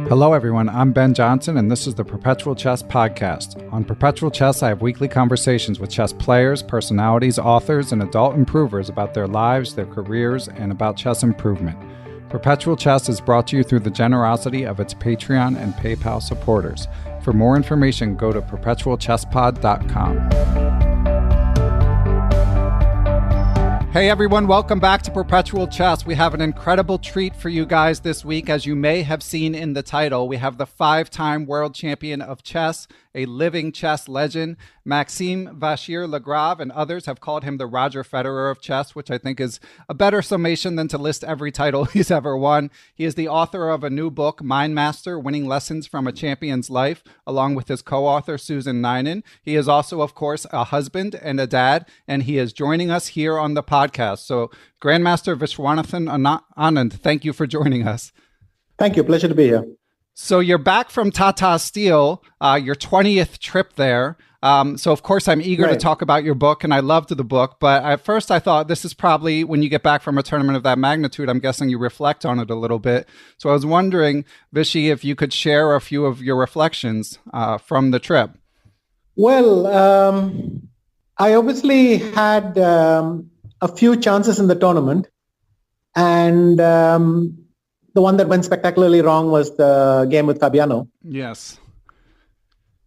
Hello everyone, I'm Ben Johnson and this is the Perpetual Chess Podcast. On Perpetual Chess, I have weekly conversations with chess players, personalities, authors, and adult improvers about their lives, their careers, and about chess improvement. Perpetual Chess is brought to you through the generosity of its Patreon and PayPal supporters. For more information, go to perpetualchesspod.com. Hey everyone, welcome back to Perpetual Chess. We have an incredible treat for you guys this week. As you may have seen in the title, we have the 5-time world champion of chess, a living chess legend. Maxime Vachier-Lagrave and others have called him the Roger Federer of chess, which I think is a better summation than to list every title he's ever won. He is the author of a new book, Mind Master, Winning Lessons from a Champion's Life, along with his co-author, Susan Ninan. He is also, of course, a husband and a dad, and he is joining us here on the podcast. So, Grandmaster Vishy-Anand, thank you for joining us. Thank you. Pleasure to be here. So you're back from Tata Steel, your 20th trip there. So, of course, I'm eager to talk about your book, and I loved the book. But at first, I thought this is probably when you get back from a tournament of that magnitude, I'm guessing you reflect on it a little bit. So I was wondering, Vishy, if you could share a few of your reflections from the trip. Well, I obviously had a few chances in the tournament, and the one that went spectacularly wrong was the game with Fabiano. Yes.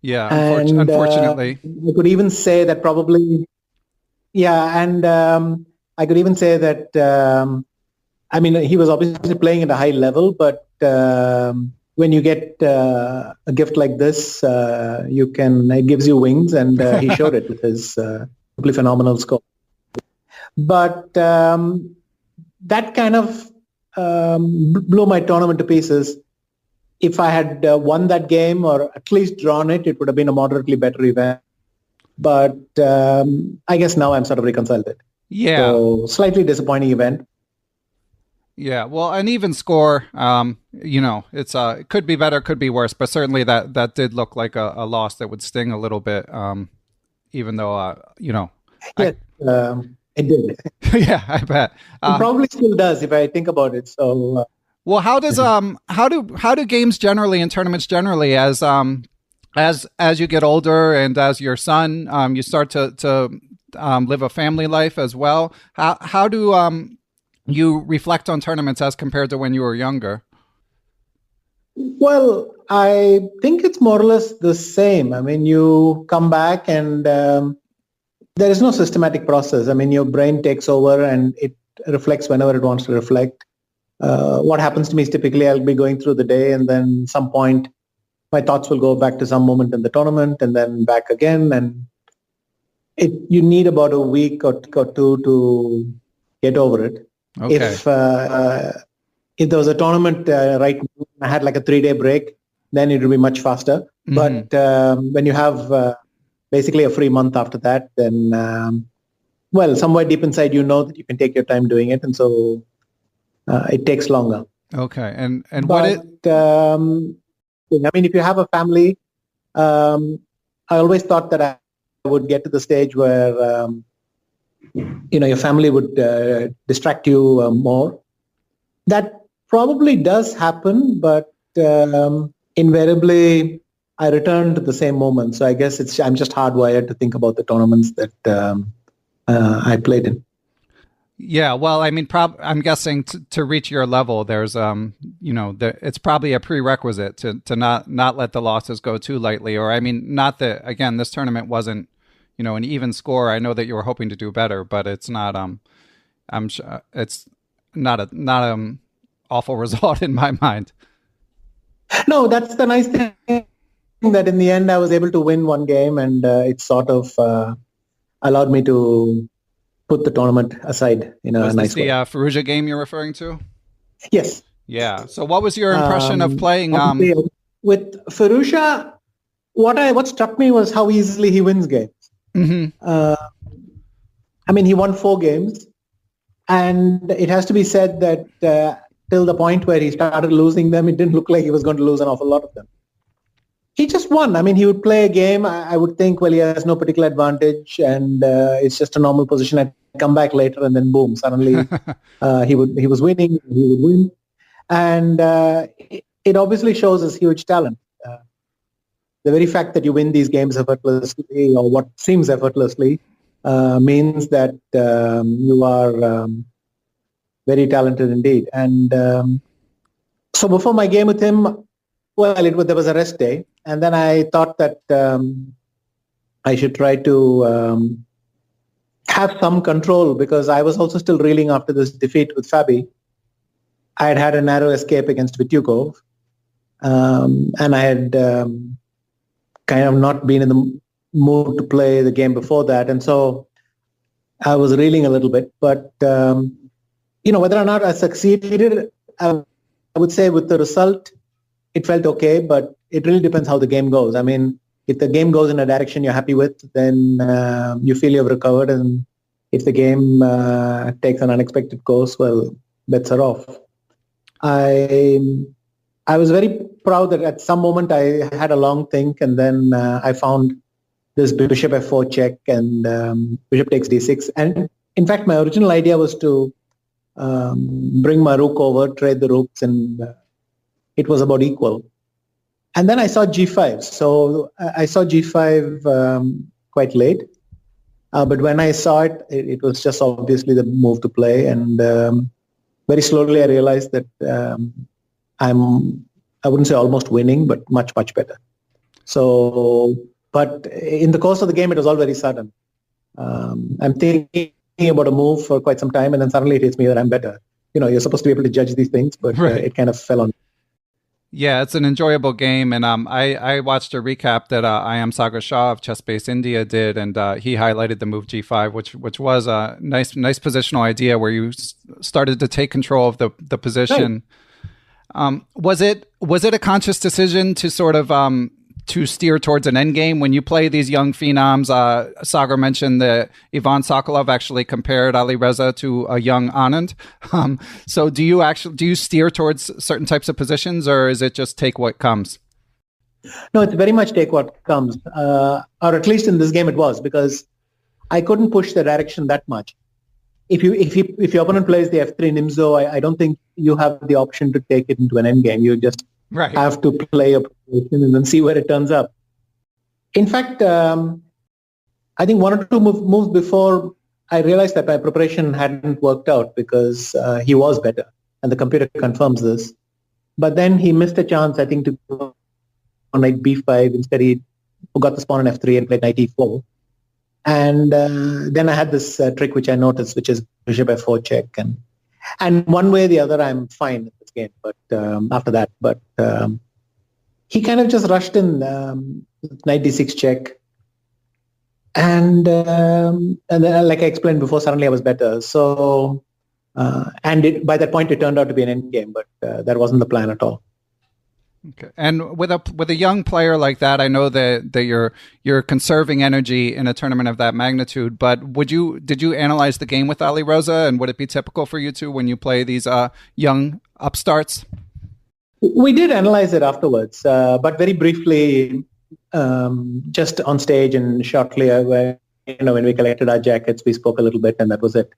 Yeah, unfortunately. I could even say that probably, I could even say that, I mean, he was obviously playing at a high level, but when you get a gift like this, it gives you wings, and he showed it with his simply phenomenal score. But that kind of blew my tournament to pieces. If I had won that game or at least drawn it, it would have been a moderately better event. But I guess now I'm sort of reconciled it. Yeah. So slightly disappointing event. Yeah. Well, an even score, it's it could be better, could be worse, but certainly that did look like a loss that would sting a little bit, even though, Yes, it did. Yeah, I bet. It probably still does if I think about it. So. Well, how do games generally and tournaments generally as you get older and as your son you start to live a family life as well? How do you reflect on tournaments as compared to when you were younger? Well, I think it's more or less the same. I mean, you come back and there is no systematic process. I mean, your brain takes over and it reflects whenever it wants to reflect. What happens to me is typically I'll be going through the day, and then some point my thoughts will go back to some moment in the tournament and then back again. And you need about a week or two to get over it. Okay. If there was a tournament right now, I had like a 3-day break, then it would be much faster. Mm-hmm. But when you have basically a free month after that, then, somewhere deep inside you know that you can take your time doing it. And so it takes longer. Okay. And I mean, if you have a family, I always thought that I would get to the stage where, your family would distract you more. That probably does happen, but invariably I return to the same moment. So I guess I'm just hardwired to think about the tournaments that I played in. Yeah, well, I mean, I'm guessing to reach your level, there's, it's probably a prerequisite to not let the losses go too lightly. Or, I mean, not that, again, this tournament wasn't, an even score. I know that you were hoping to do better, but it's not, I'm sure it's not a awful result in my mind. No, that's the nice thing, that in the end I was able to win one game, and it sort of allowed me to put the tournament aside in a nice way. Was this the Firouzja game you're referring to? Yes. Yeah. So what was your impression of playing? With Firouzja, what struck me was how easily he wins games. Mm-hmm. I mean, he won 4 games, and it has to be said that till the point where he started losing them, it didn't look like he was going to lose an awful lot of them. He just won. I mean, he would play a game. I would think, well, he has no particular advantage, and it's just a normal position at come back later, and then boom, suddenly he was winning, he would win. And it obviously shows his huge talent. The very fact that you win these games effortlessly, or what seems effortlessly, means that you are very talented indeed. And so before my game with him, well, there was a rest day, and then I thought that I should try to have some control, because I was also still reeling after this defeat with FIDE. I had a narrow escape against Vitiugov, and I had kind of not been in the mood to play the game before that, and so I was reeling a little bit. But whether or not I succeeded, I would say with the result, it felt okay, but it really depends how the game goes. I mean, if the game goes in a direction you're happy with, then you feel you've recovered, and if the game takes an unexpected course, well, bets are off. I was very proud that at some moment I had a long think, and then I found this bishop f4 check and bishop takes d6. And in fact, my original idea was to bring my rook over, trade the rooks, and it was about equal. And then I saw g5. So I saw g5 quite late. But when I saw it, it was just obviously the move to play. And very slowly I realized that I wouldn't say almost winning, but much, much better. So, but in the course of the game, it was all very sudden. I'm thinking about a move for quite some time, and then suddenly it hits me that I'm better. You're supposed to be able to judge these things, but it kind of fell on. Yeah, it's an enjoyable game, and I watched a recap that I am Sagar Shah of Chessbase India did, and he highlighted the move g5, which was a nice positional idea where you started to take control of the position. Right. Was it a conscious decision to sort of to steer towards an endgame when you play these young phenoms? Sagar mentioned that Ivan Sokolov actually compared Alireza to a young Anand. So do you steer towards certain types of positions, or is it just take what comes? No, it's very much take what comes, or at least in this game it was, because I couldn't push the direction that much. If your opponent plays the f3 Nimzo, I don't think you have the option to take it into an endgame. You just have to play a position and then see where it turns up. In fact, I think one or two moves before, I realized that my preparation hadn't worked out, because he was better, and the computer confirms this. But then he missed a chance, I think, to go on knight b5. Instead, he got the pawn on f3 and played knight e4. And then I had this trick which I noticed, which is bishop f4 check. And one way or the other, I'm fine in this game. But after that, he kind of just rushed in knight d6 check. And then, like I explained before, suddenly I was better. So, and by that point, it turned out to be an endgame, but that wasn't the plan at all. Okay. And with a young player like that, I know that you're conserving energy in a tournament of that magnitude. But did you analyze the game with Alireza, and would it be typical for you two when you play these young upstarts? We did analyze it afterwards, but very briefly, just on stage and shortly, when we collected our jackets, we spoke a little bit, and that was it.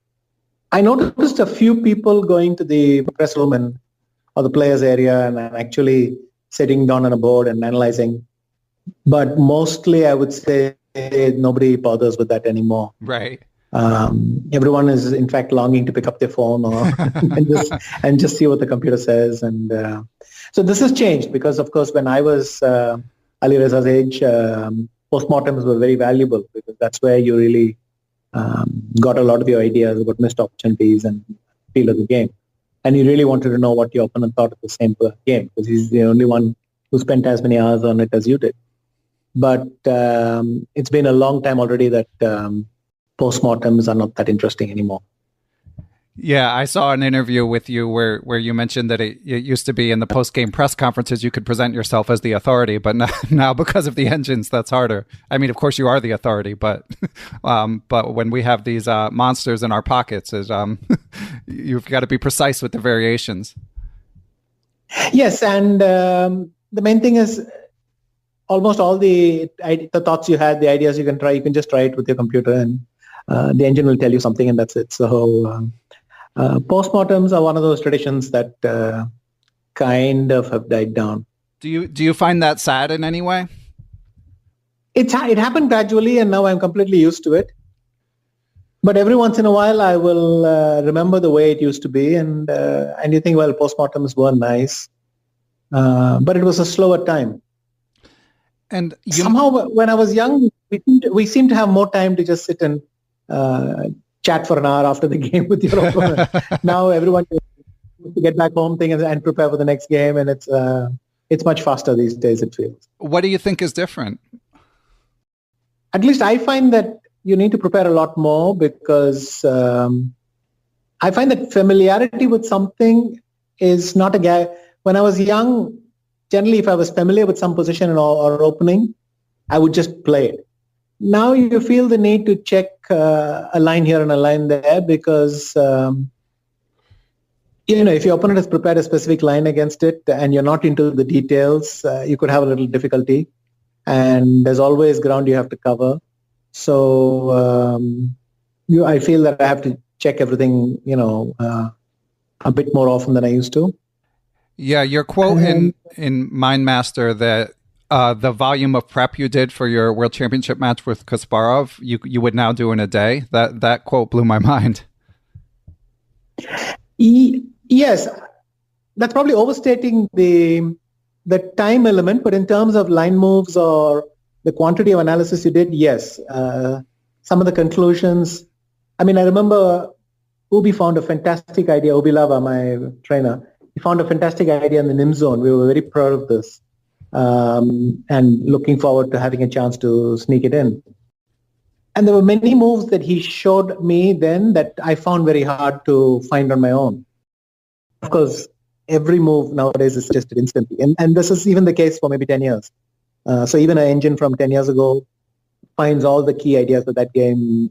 I noticed a few people going to the press room or the players area and actually sitting down on a board and analyzing. But mostly, I would say nobody bothers with that anymore. Right. Everyone is, in fact, longing to pick up their phone and just see what the computer says. And so this has changed because, of course, when I was Alireza's age, post-mortems were very valuable, because that's where you really got a lot of your ideas about missed opportunities and feel of the game. And you really wanted to know what your opponent thought of the same game, because he's the only one who spent as many hours on it as you did. But it's been a long time already that post-mortems are not that interesting anymore. Yeah, I saw an interview with you where you mentioned that it used to be in the post-game press conferences you could present yourself as the authority, but now because of the engines, that's harder. I mean, of course, you are the authority, but when we have these monsters in our pockets, you've got to be precise with the variations. Yes, and the main thing is almost all the thoughts you had, the ideas you can try, you can just try it with your computer. And the engine will tell you something and that's it. So post-mortems are one of those traditions that kind of have died down. Do you find that sad in any way? It happened gradually, and now I'm completely used to it. But every once in a while, I will remember the way it used to be, and you think, well, postmortems were nice, but it was a slower time. And somehow, when I was young, we seemed to have more time to just sit and chat for an hour after the game with your opponent. Now everyone has to get back home and prepare for the next game, and it's much faster these days, it feels. What do you think is different? At least I find that you need to prepare a lot more because I find that familiarity with something is not a guy. When I was young, generally if I was familiar with some position or opening, I would just play it. Now you feel the need to check a line here and a line there because if your opponent has prepared a specific line against it and you're not into the details, you could have a little difficulty. And there's always ground you have to cover. So I feel that I have to check everything, a bit more often than I used to. Yeah, your quote in Mindmaster that the volume of prep you did for your World Championship match with Kasparov, you would now do in a day. That quote blew my mind. Yes, that's probably overstating the time element, but in terms of line moves or the quantity of analysis you did, yes. Some of the conclusions, I remember Ubi found a fantastic idea, Ubilava, my trainer, he found a fantastic idea in the NIM zone. We were very proud of this and looking forward to having a chance to sneak it in. And there were many moves that he showed me then that I found very hard to find on my own. Of course, every move nowadays is suggested instantly. And this is even the case for maybe 10 years. So even an engine from 10 years ago finds all the key ideas of that game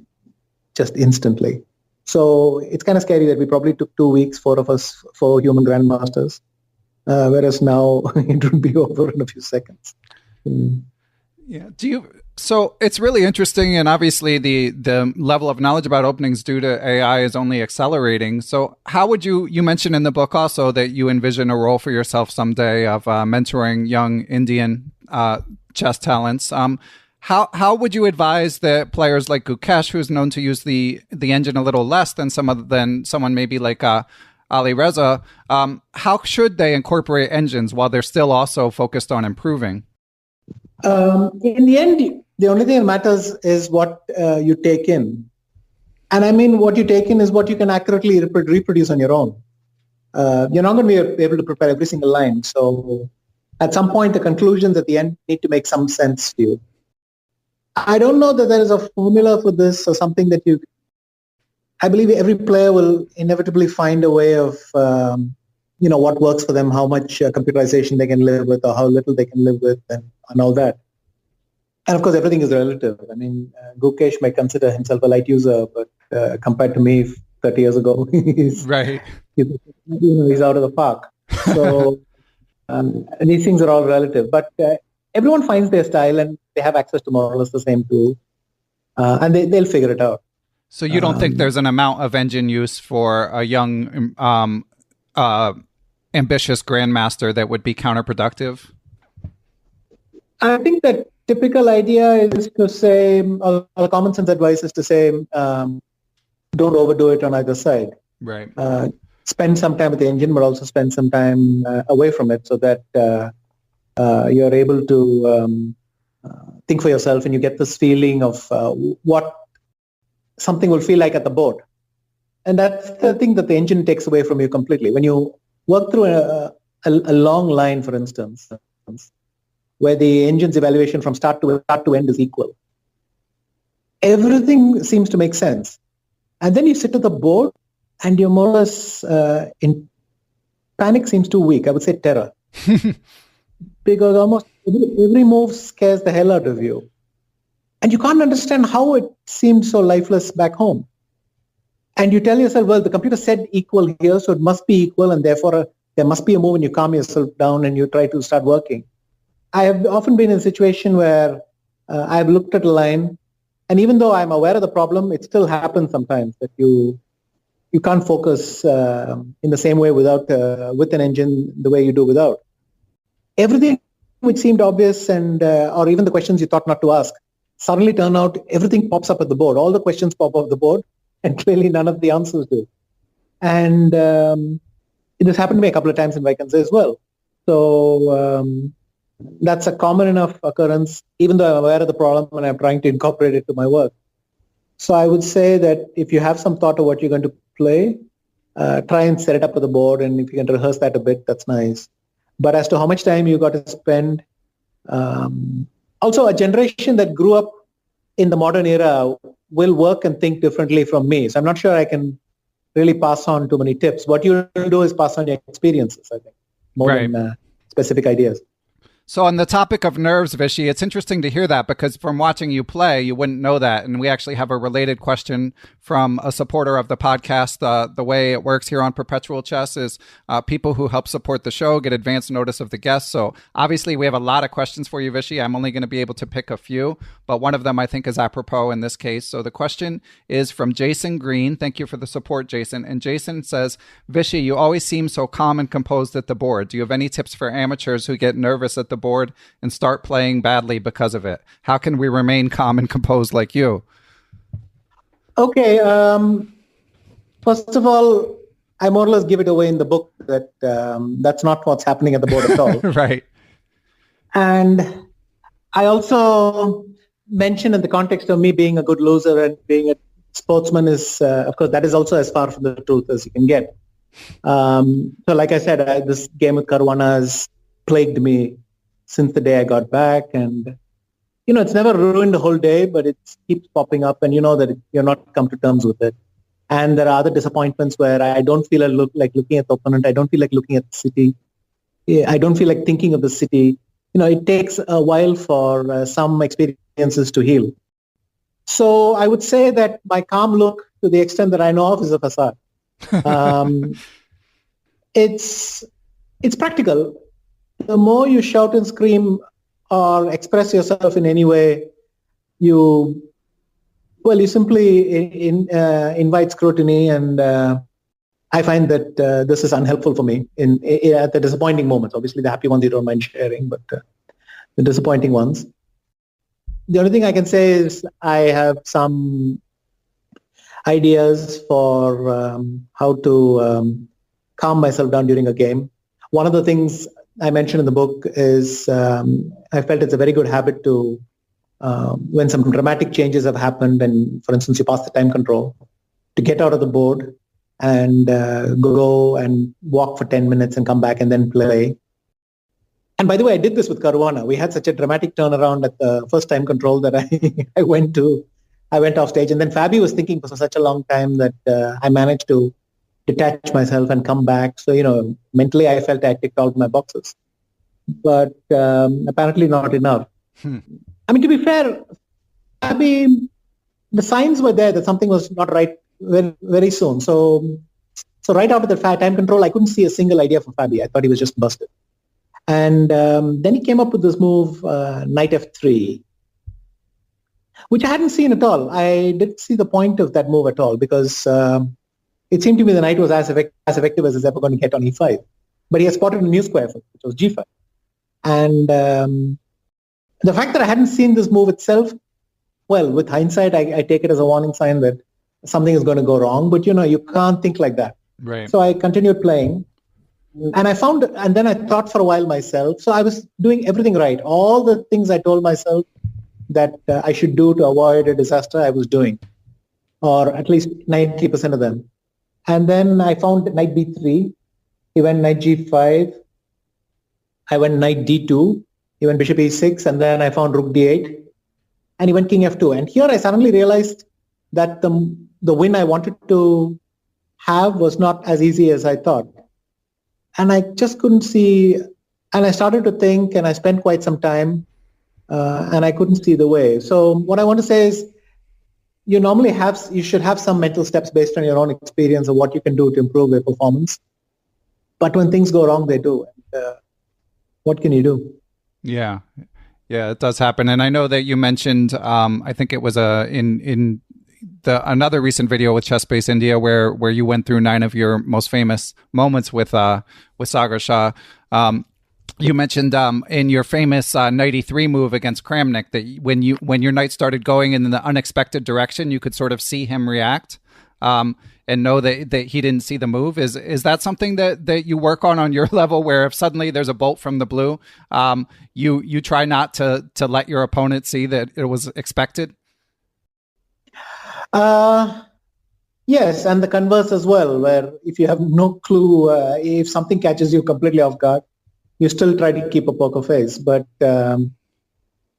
just instantly. So it's kind of scary that we probably took 2 weeks, 4 of us, 4 human grandmasters, whereas now it would be over in a few seconds. Yeah. So it's really interesting, and obviously the level of knowledge about openings due to AI is only accelerating. So how would you mentioned in the book also that you envision a role for yourself someday of mentoring young Indian chess talents. How would you advise the players like Gukesh, who's known to use the engine a little less than someone maybe like Alireza? How should they incorporate engines while they're still also focused on improving? In the end, the only thing that matters is what you take in. And what you take in is what you can accurately reproduce on your own. You're not going to be able to prepare every single line. So at some point, the conclusions at the end need to make some sense to you. I don't know that there is a formula for this or something that I believe every player will inevitably find a way of, what works for them, how much computerization they can live with or how little they can live with and all that. And of course, everything is relative. Gukesh might consider himself a light user, but compared to me 30 years ago, he's out of the park. So these things are all relative. But everyone finds their style and they have access to more or less the same tool. And they'll figure it out. So you don't think there's an amount of engine use for a young, ambitious grandmaster that would be counterproductive? I think that typical idea is to say, or common sense advice is to say, don't overdo it on either side. Right. Spend some time with the engine, but also spend some time away from it so that you're able to think for yourself and you get this feeling of what something will feel like at the board. And that's the thing that the engine takes away from you completely. When you work through a long line, for instance, where the engine's evaluation from start to end is equal, everything seems to make sense. And then you sit at the board and you're more or less in panic seems too weak. I would say terror. Because almost every move scares the hell out of you. And you can't understand how it seems so lifeless back home. And you tell yourself, well, the computer said equal here, so it must be equal, and therefore there must be a move, and you calm yourself down and you try to start working. I have often been in a situation where I've looked at a line And even though I'm aware of the problem, it still happens sometimes that you can't focus in the same way without with an engine the way you do without. Everything which seemed obvious and or even the questions you thought not to ask suddenly turn out, everything pops up at the board. All the questions pop off the board, and clearly none of the answers do. And this happened to me a couple of times in Vacancy as well. So that's a common enough occurrence, even though I'm aware of the problem and I'm trying to incorporate it to my work. So I would say that if you have some thought of what you're going to play, try and set it up for the board. And if you can rehearse that a bit, that's nice. But as to how much time you got to spend, also a generation that grew up in the modern era will work and think differently from me. So I'm not sure I can really pass on too many tips. What you will do is pass on your experiences, I think, more than specific ideas. So on the topic of nerves, Vishy, it's interesting to hear that, because from watching you play, you wouldn't know that. And we actually have a related question from a supporter of the podcast. The way it works here on Perpetual Chess is people who help support the show get advance notice of the guests. So obviously we have a lot of questions for you, Vishy. I'm only going to be able to pick a few, but one of them I think is apropos in this case. So the question is from Jason Green. Thank you for the support, Jason. And Jason says, Vishy, you always seem so calm and composed at the board. Do you have any tips for amateurs who get nervous at the board and start playing badly because of it? How can we remain calm and composed like you? Okay. First of all, I more or less give it away in the book that that's not what's happening at the board at all. Right. And I also mentioned in the context of me being a good loser and being a sportsman is, of course, that is also as far from the truth as you can get. So like I said, this game with Caruana has plagued me since the day I got back. And, it's never ruined the whole day, but it keeps popping up and you know that you're not come to terms with it. And there are other disappointments where I don't feel like looking at the opponent. I don't feel like looking at the city. I don't feel like thinking of the city. It takes a while for some experiences to heal. So I would say that my calm look, to the extent that I know of, is a facade. It's practical. The more you shout and scream or express yourself in any way, you simply invite scrutiny, and I find that this is unhelpful for me at the disappointing moments. Obviously, the happy ones you don't mind sharing, but the disappointing ones. The only thing I can say is I have some ideas for how to calm myself down during a game. One of the things I mentioned in the book is I felt it's a very good habit to, when some dramatic changes have happened, and for instance, you pass the time control, to get out of the board and go and walk for 10 minutes and come back and then play. And by the way, I did this with Caruana. We had such a dramatic turnaround at the first time control that I went off stage. And then Fabi was thinking for such a long time that I managed to detach myself and come back. So, mentally I felt I ticked all my boxes. But apparently not enough. I mean, to be fair, Fabi, the signs were there that something was not right very, very soon. So right after the time control, I couldn't see a single idea from Fabi. I thought he was just busted. And then he came up with this move, knight f3, which I hadn't seen at all. I didn't see the point of that move at all because it seemed to me the knight was as effective as it's ever going to get on e5. But he had spotted a new square, which was g5. And the fact that I hadn't seen this move itself, well, with hindsight, I take it as a warning sign that something is going to go wrong. But, you can't think like that. Right. So I continued playing. And then I thought for a while myself. So I was doing everything right. All the things I told myself that I should do to avoid a disaster, I was doing, or at least 90% of them. And then I found knight b3. He went knight g5. I went knight d2. He went bishop e6. And then I found rook d8. And he went king f2. And here I suddenly realized that the win I wanted to have was not as easy as I thought. And I just couldn't see, and I started to think, and I spent quite some time, and I couldn't see the way. So what I want to say is, you should have some mental steps based on your own experience of what you can do to improve your performance. But when things go wrong, they do. And, what can you do? Yeah. Yeah, it does happen. And I know that you mentioned, I think it was in another recent video with Chessbase India where you went through 9 of your most famous moments with Sagar Shah. You mentioned in your famous knight e3 move against Kramnik that when your knight started going in the unexpected direction, you could sort of see him react and know that he didn't see the move. Is that something that you work on your level, where if suddenly there's a bolt from the blue, you try not to let your opponent see that it was expected? Yes, and the converse as well, where if you have no clue, if something catches you completely off guard, you still try to keep a poker face. But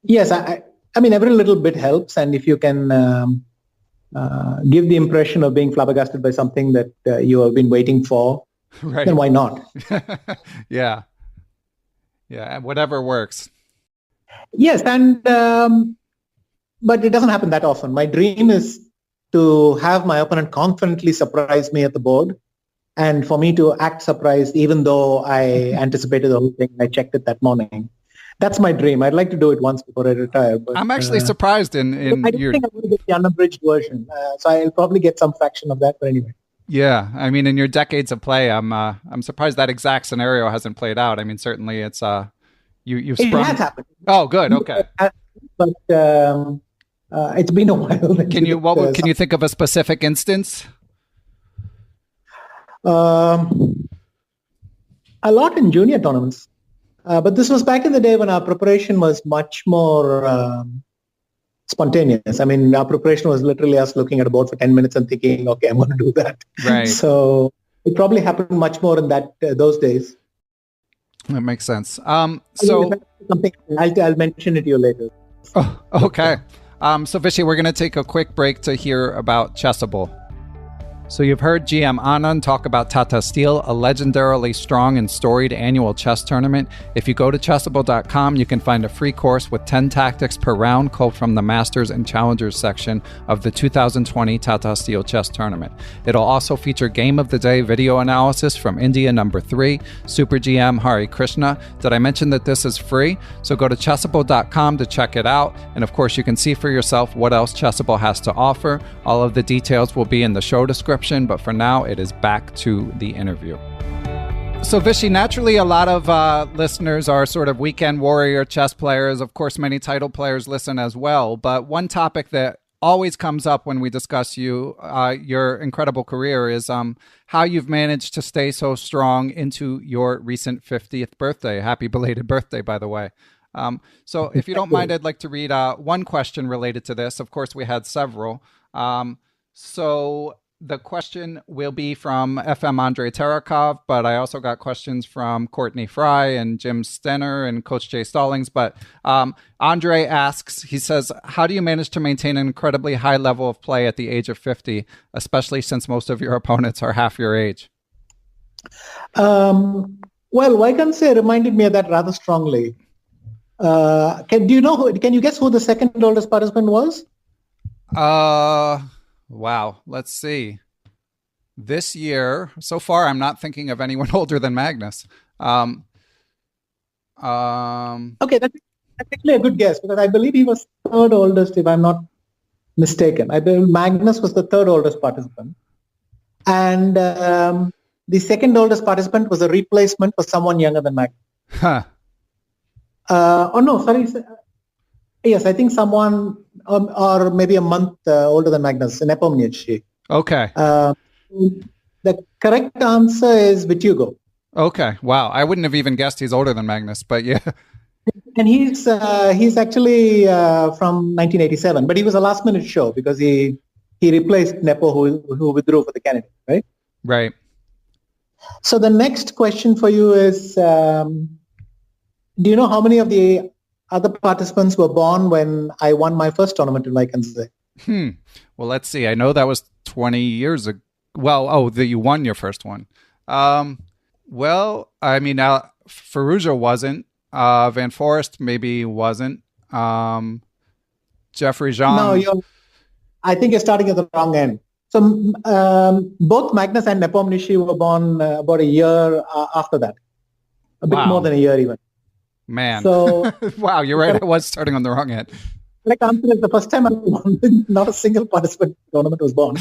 yes, I mean, every little bit helps. And if you can give the impression of being flabbergasted by something that you have been waiting for, right, then why not? Yeah. Yeah, whatever works. Yes, and but it doesn't happen that often. My dream is to have my opponent confidently surprise me at the board, and for me to act surprised even though I anticipated the whole thing. I checked it that morning. That's my dream. I'd like to do it once before I retire. But I'm actually surprised in I don't think I'm going to get the unabridged version. So I'll probably get some fraction of that, but anyway. Yeah, I mean, in your decades of play, I'm surprised that exact scenario hasn't played out. I mean, certainly it's you've sprung. It has happened. Oh, good. Okay. But it's been a while. Can you think of a specific instance? A lot in junior tournaments, but this was back in the day when our preparation was much more spontaneous. I mean, our preparation was literally us looking at a board for 10 minutes and thinking, okay, I'm going to do that. Right. So it probably happened much more in those days. That makes sense. So something I'll mention it to you later. Oh, okay. So Vishy, we're going to take a quick break to hear about Chessable. So you've heard GM Anand talk about Tata Steel, a legendarily strong and storied annual chess tournament. If you go to chessable.com, you can find a free course with 10 tactics per round culled from the Masters and Challengers section of the 2020 Tata Steel Chess Tournament. It'll also feature Game of the Day video analysis from India number 3, Super GM Hari Krishna. Did I mention that this is free? So go to chessable.com to check it out. And of course, you can see for yourself what else Chessable has to offer. All of the details will be in the show description. But for now, it is back to the interview. So Vishy, naturally, a lot of listeners are sort of weekend warrior chess players. Of course, many title players listen as well. But one topic that always comes up when we discuss your incredible career is how you've managed to stay so strong into your recent 50th birthday. Happy belated birthday, by the way. So if you don't mind, I'd like to read one question related to this. Of course, we had several. So the question will be from FM Andrei Terakov, but I also got questions from Courtney Fry and Jim Stenner and Coach Jay Stallings. But Andrei asks, he says, how do you manage to maintain an incredibly high level of play at the age of 50, especially since most of your opponents are half your age? Well, Vaikanse reminded me of that rather strongly. Can you guess who the second oldest participant was? Wow. Let's see. This year, so far, I'm not thinking of anyone older than Magnus. Okay, that's actually a good guess because I believe he was third oldest, if I'm not mistaken. I believe Magnus was the third oldest participant. And the second oldest participant was a replacement for someone younger than Magnus. Huh. Yes, I think someone or maybe a month older than Magnus, Nepomniatchi. Okay. The correct answer is Vitiugov. Okay. Wow. I wouldn't have even guessed he's older than Magnus, but yeah. And he's actually from 1987, but he was a last minute show because he replaced Nepo who withdrew for the candidate, right? Right. So the next question for you is, do you know how many of the other participants were born when I won my first tournament in Vaikanse? Well, let's see. I know that was 20 years ago. Well, that you won your first one. Well, I mean, Firouzja wasn't. Van Foreest maybe wasn't. Jeffrey Jean. No, I think you're starting at the wrong end. So both Magnus and Nepomniatchi were born about a year after that. A bit more than a year even. Man. So wow, you're right. I was starting on the wrong end. Like answer, the first time I won, not a single participant tournament was born,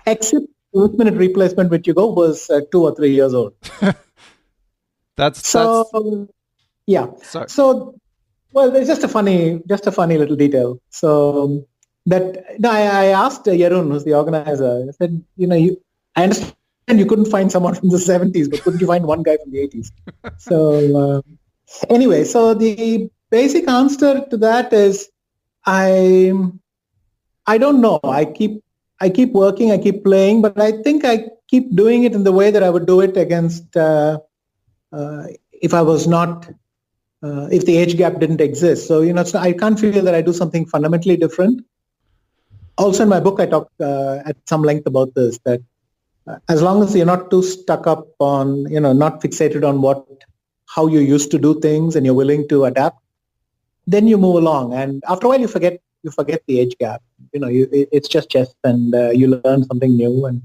except last-minute replacement Vitiugov was 2 or 3 years old. That's yeah. Sorry. So, well, there's just a funny little detail. So I asked Jeroen, who's the organizer. I said, I understand you couldn't find someone from the 70s, but couldn't you find one guy from the 80s? So anyway, so the basic answer to that is I don't know. I keep working, I keep playing, but I think I keep doing it in the way that I would do it against if I was not. If the age gap didn't exist. So, I can't feel that I do something fundamentally different. Also in my book, I talk at some length about this, that as long as you're not too stuck up on, not fixated on how you used to do things and you're willing to adapt, then you move along. And after a while, you forget the age gap. It's just chess and you learn something new and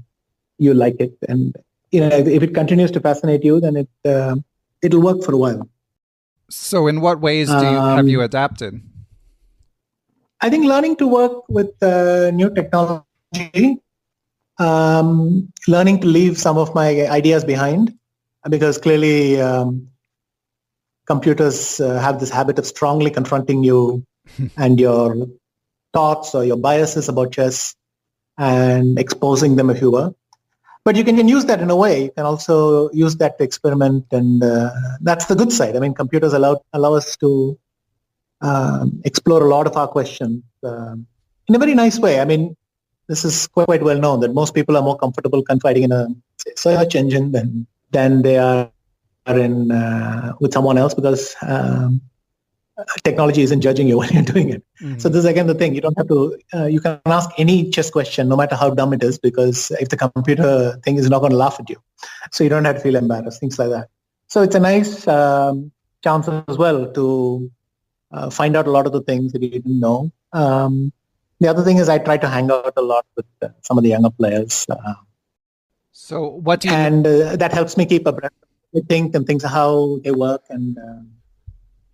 you like it. And, if it continues to fascinate you, then it'll work for a while. So in what ways have you adapted? I think learning to work with new technology, learning to leave some of my ideas behind, because clearly computers have this habit of strongly confronting you and your thoughts or your biases about chess and exposing them, if you were. But you can use that in a way. You can also use that to experiment, and that's the good side. I mean, computers allow us to explore a lot of our questions in a very nice way. I mean, this is quite well known that most people are more comfortable confiding in a search engine than they are in with someone else, because technology isn't judging you when you're doing it. Mm-hmm. So this is again the thing. You don't have to. You can ask any chess question, no matter how dumb it is, because if the computer thing is not going to laugh at you, so you don't have to feel embarrassed. Things like that. So it's a nice chance as well to find out a lot of the things that you didn't know. The other thing is I try to hang out a lot with some of the younger players. So what do you? And that helps me keep abreast of things and things how they work, and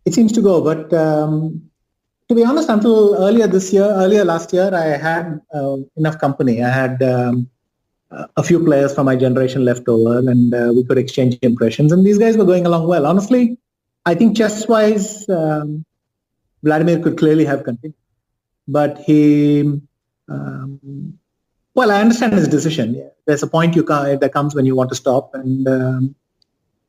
it seems to go. But to be honest, until earlier last year, I had enough company. I had a few players from my generation left over, and we could exchange impressions. And these guys were going along well. Honestly, I think chess-wise, Vladimir could clearly have continued. But he, I understand his decision. Yeah. There's a point that comes when you want to stop, and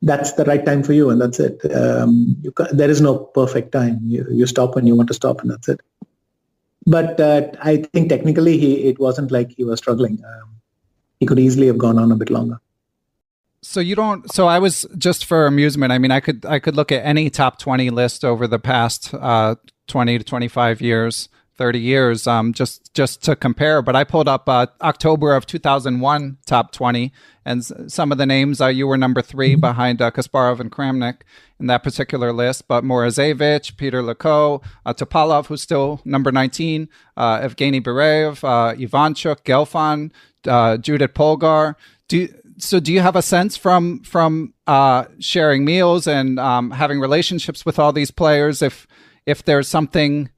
that's the right time for you, and that's it. There is no perfect time. You stop when you want to stop, and that's it. But I think technically, it wasn't like he was struggling. He could easily have gone on a bit longer. So you don't. So I was just for amusement. I mean, I could look at any top 20 list over the past 20 to 25 years. 30 years, just to compare. But I pulled up October of 2001 top 20, and some of the names, you were number 3 behind Kasparov and Kramnik in that particular list. But Morozevich, Peter Lecoq, Topalov, who's still number 19, Evgeny Berev, Ivanchuk, Gelfand, Judit Polgar. Do you have a sense from sharing meals and having relationships with all these players if there's something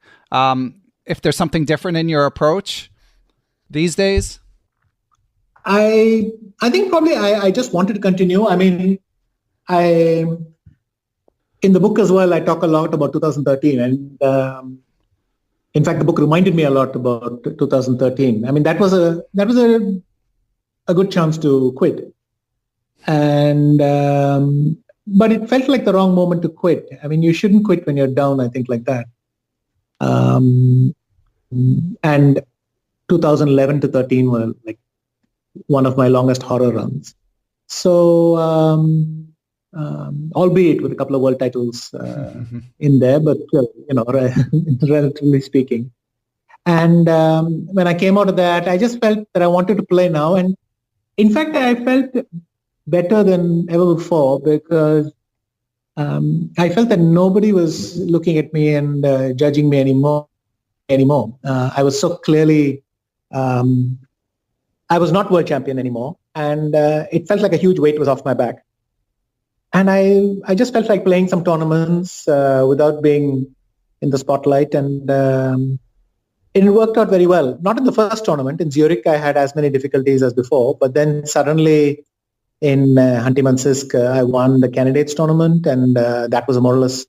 different in your approach these days? I think probably I just wanted to continue. I mean, in the book as well, I talk a lot about 2013, and in fact, the book reminded me a lot about 2013. I mean, that was a good chance to quit, and but it felt like the wrong moment to quit. I mean, you shouldn't quit when you're down, I think, like that. And 2011 to 13 were like one of my longest horror runs. So, albeit with a couple of world titles in there, but relatively speaking. And when I came out of that, I just felt that I wanted to play now. And in fact, I felt better than ever before, because I felt that nobody was looking at me and judging me anymore. I was so clearly, I was not world champion anymore, and it felt like a huge weight was off my back. And I just felt like playing some tournaments without being in the spotlight, and it worked out very well. Not in the first tournament. In Zurich, I had as many difficulties as before, but then suddenly in Hunty-Mansisk, I won the candidates tournament, and that was more or less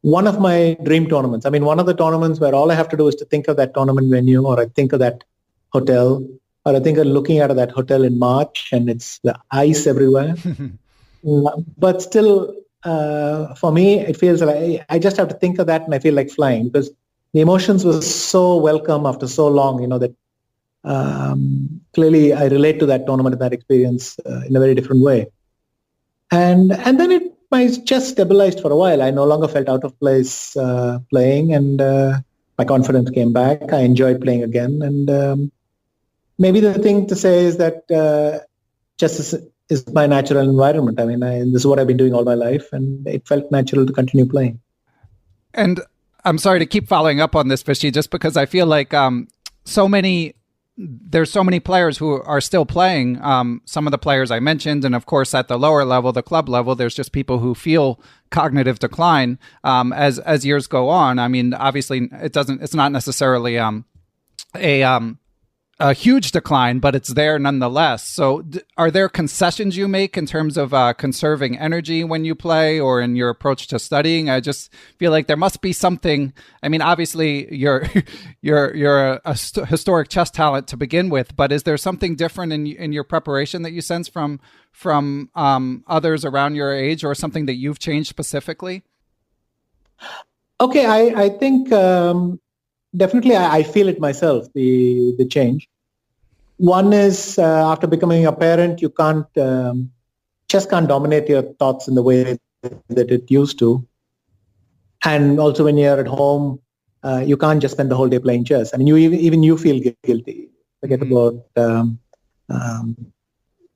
one of my dream tournaments. I mean, one of the tournaments where all I have to do is to think of that tournament venue, or I think of that hotel, or I think of looking out of that hotel in March and it's the ice everywhere. But still, for me, it feels like I just have to think of that and I feel like flying, because the emotions were so welcome after so long, that clearly I relate to that tournament and that experience in a very different way. And then my chess stabilized for a while. I no longer felt out of place playing, and my confidence came back. I enjoyed playing again. And maybe the thing to say is that chess is my natural environment. I mean, this is what I've been doing all my life, and it felt natural to continue playing. And I'm sorry to keep following up on this, Vishy, just because I feel like there's so many players who are still playing. Some of the players I mentioned, and of course at the lower level, the club level, there's just people who feel cognitive decline as years go on. I mean, obviously it's not necessarily a huge decline, but it's there nonetheless. So are there concessions you make in terms of conserving energy when you play, or in your approach to studying? I just feel like there must be something. I mean, obviously you're a historic chess talent to begin with, but is there something different in your preparation that you sense from others around your age, or something that you've changed specifically? Okay, I think definitely I feel it myself, the change. One is after becoming a parent, you can't chess can't dominate your thoughts in the way that it used to. And also when you're at home, you can't just spend the whole day playing chess. I mean, even you feel guilty. Forget about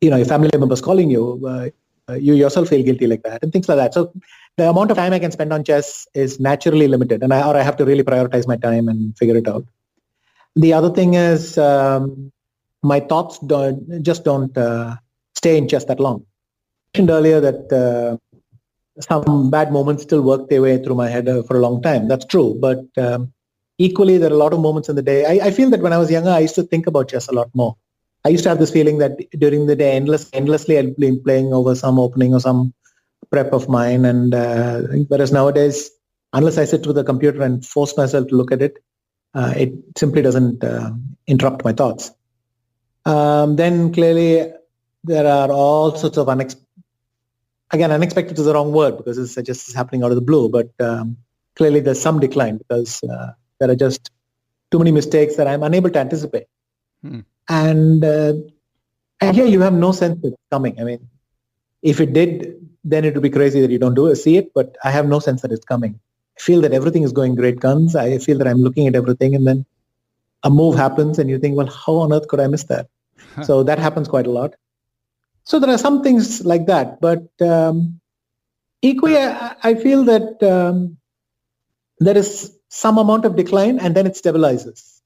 your family members calling you. You yourself feel guilty like that, and things like that. So the amount of time I can spend on chess is naturally limited, and I have to really prioritize my time and figure it out. The other thing is my thoughts don't stay in chess that long. I mentioned earlier that some bad moments still work their way through my head for a long time. That's true, but equally there are a lot of moments in the day. I feel that when I was younger, I used to think about chess a lot more. I used to have this feeling that during the day, endlessly, I'd be playing over some opening or some prep of mine. And whereas nowadays, unless I sit with a computer and force myself to look at it, it simply doesn't interrupt my thoughts. Then clearly, there are all sorts of unexpected is the wrong word, because it's just happening out of the blue. But clearly, there's some decline because there are just too many mistakes that I'm unable to anticipate. And here you have no sense that it's coming. I mean, if it did, then it would be crazy that you don't see it, but I have no sense that it's coming. I feel that everything is going great guns. I feel that I'm looking at everything, and then a move happens and you think, well, how on earth could I miss that? So that happens quite a lot. So there are some things like that, but equally, I feel that there is some amount of decline, and then it stabilizes.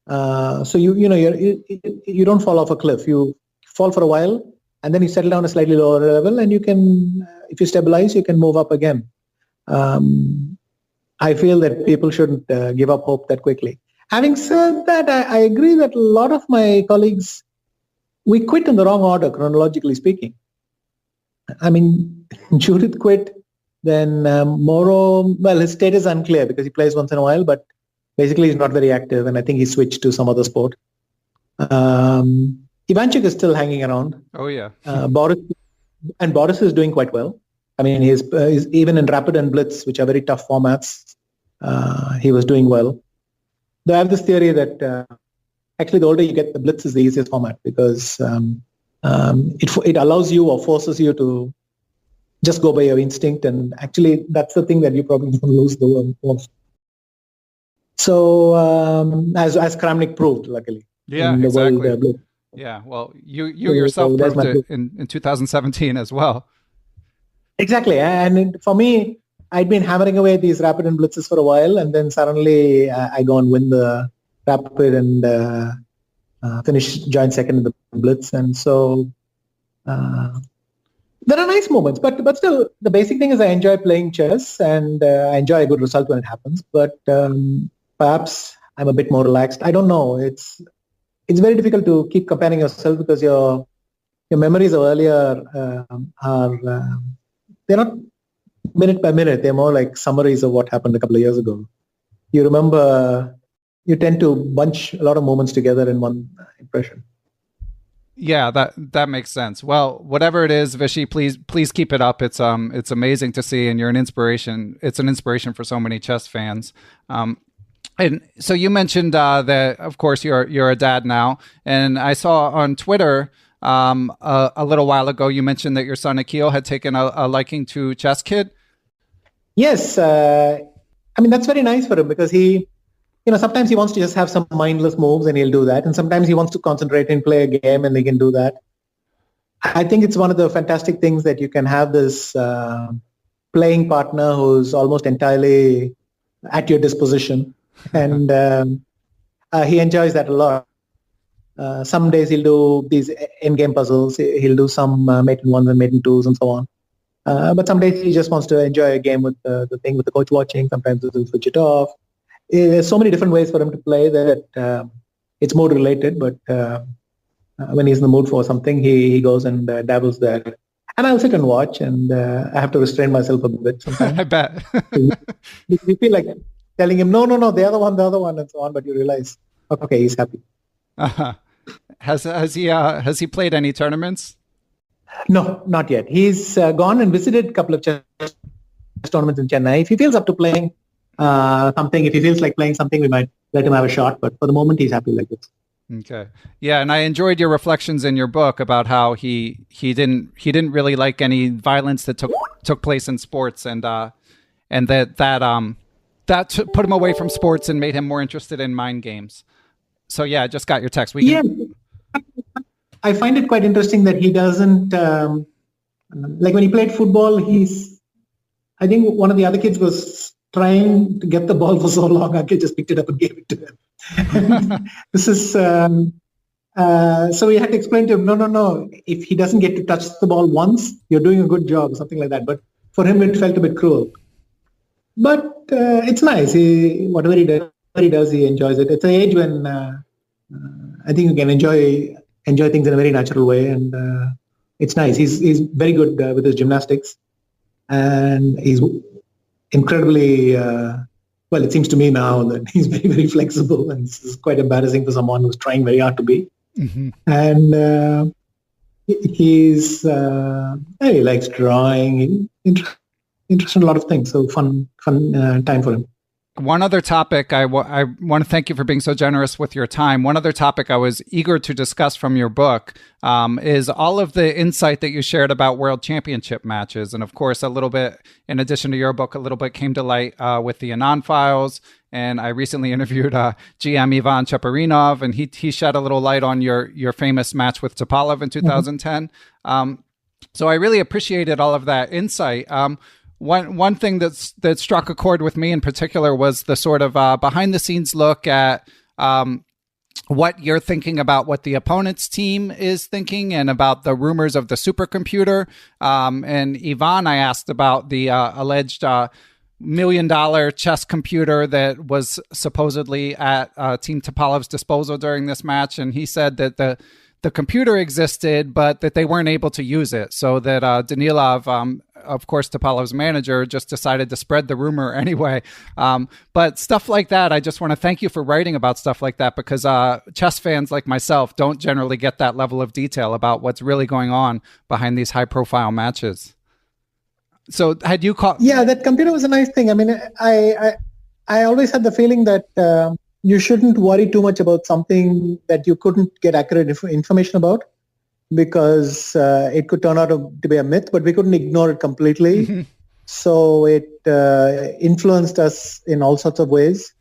So you don't fall off a cliff. You fall for a while, and then you settle down a slightly lower level, and you can, if you stabilize, you can move up again. I feel that people shouldn't give up hope that quickly. Having said that, I agree that a lot of my colleagues, we quit in the wrong order, chronologically speaking. I mean, Judit quit, then Moro, well, his status is unclear because he plays once in a while, but basically he's not very active, and I think he switched to some other sport. Ivanchuk is still hanging around. Oh, yeah. Boris is doing quite well. I mean, he's even in Rapid and Blitz, which are very tough formats, he was doing well. Though I have this theory that actually the older you get, the Blitz is the easiest format, because it allows you or forces you to just go by your instinct, and actually that's the thing that you probably don't lose the most. So as Kramnik proved, luckily. Yeah, in the exactly. World, yeah, well, you yourself proved it in 2017 as well. Exactly, and for me, I'd been hammering away at these Rapid and Blitzes for a while, and then suddenly I go and win the Rapid and join second in the Blitz, and so There are nice moments, but still, the basic thing is I enjoy playing chess, and I enjoy a good result when it happens. But perhaps I'm a bit more relaxed. I don't know. It's very difficult to keep comparing yourself because your memories of earlier are they're not minute by minute. They're more like summaries of what happened a couple of years ago. You remember. You tend to bunch a lot of moments together in one impression. Yeah, that makes sense. Well, whatever it is, Vishy, please keep it up. It's amazing to see, and you're an inspiration. It's an inspiration for so many chess fans. And so you mentioned that, of course, you're a dad now, and I saw on Twitter a little while ago you mentioned that your son Akil had taken a liking to Chess Kid. Yes, that's very nice for him because he. Sometimes he wants to just have some mindless moves and he'll do that. And sometimes he wants to concentrate and play a game and he can do that. I think it's one of the fantastic things that you can have this playing partner who's almost entirely at your disposition. And he enjoys that a lot. Some days he'll do these endgame puzzles. He'll do some mate in ones and mate in twos and so on. But some days he just wants to enjoy a game with the thing with the coach watching. Sometimes he'll switch it off. There's so many different ways for him to play that it's more related. But when he's in the mood for something, he goes and dabbles there. And I'll sit and watch, and I have to restrain myself a bit sometimes. I bet. You feel like telling him, no, the other one, and so on. But you realize, okay, he's happy. Has he played any tournaments? No, not yet. He's gone and visited a couple of chess tournaments in Chennai. If he feels up to playing something, if he feels like playing something, we might let him have a shot. But for the moment, he's happy like this. Okay. Yeah, and I enjoyed your reflections in your book about how he didn't really like any violence that took place in sports, and that put him away from sports and made him more interested in mind games. So yeah, I just got your text. I find it quite interesting that he doesn't like when he played football. I think one of the other kids was trying to get the ball for so long, I just picked it up and gave it to him. This is so we had to explain to him, no. If he doesn't get to touch the ball once, you're doing a good job, something like that. But for him, it felt a bit cruel. But it's nice. Whatever he does, he enjoys it. It's an age when I think you can enjoy things in a very natural way, and it's nice. He's very good with his gymnastics, and he's incredibly well, it seems to me now that he's very, very flexible, and this is quite embarrassing for someone who's trying very hard to be. Mm-hmm. And he likes drawing, interested in a lot of things. So fun time for him. One other topic, I want to thank you for being so generous with your time. One other topic I was eager to discuss from your book is all of the insight that you shared about World Championship matches. And of course, a little bit, in addition to your book, a little bit came to light with the Anand files. And I recently interviewed GM Ivan Cheparinov, and he shed a little light on your famous match with Topalov in 2010. Mm-hmm. So I really appreciated all of that insight. One thing that struck a chord with me in particular was the sort of behind the scenes look at what you're thinking about what the opponent's team is thinking and about the rumors of the supercomputer. And Ivan, I asked about the alleged $1 million chess computer that was supposedly at Team Topalov's disposal during this match. And he said that the computer existed, but that they weren't able to use it. So that Danilov, of course, Topalov's manager, just decided to spread the rumor anyway. But stuff like that, I just want to thank you for writing about stuff like that, because chess fans like myself don't generally get that level of detail about what's really going on behind these high-profile matches. So had you caught... Yeah, that computer was a nice thing. I mean, I always had the feeling that you shouldn't worry too much about something that you couldn't get accurate information about, because it could turn out to be a myth, but we couldn't ignore it completely. Mm-hmm. So it influenced us in all sorts of ways.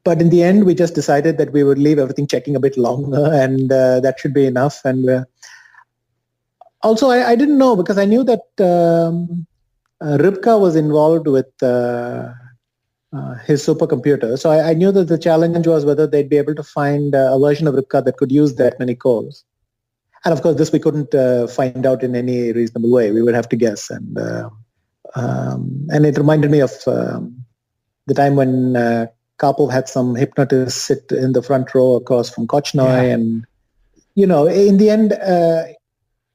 But in the end, we just decided that we would leave everything checking a bit longer, and that should be enough. And also, I didn't know, because I knew that Rybka was involved with his supercomputer. So I knew that the challenge was whether they'd be able to find a version of Rybka that could use that many cores. And of course, this we couldn't find out in any reasonable way. We would have to guess. And it reminded me of the time when Karpov had some hypnotists sit in the front row across from Kochnoi. And, in the end,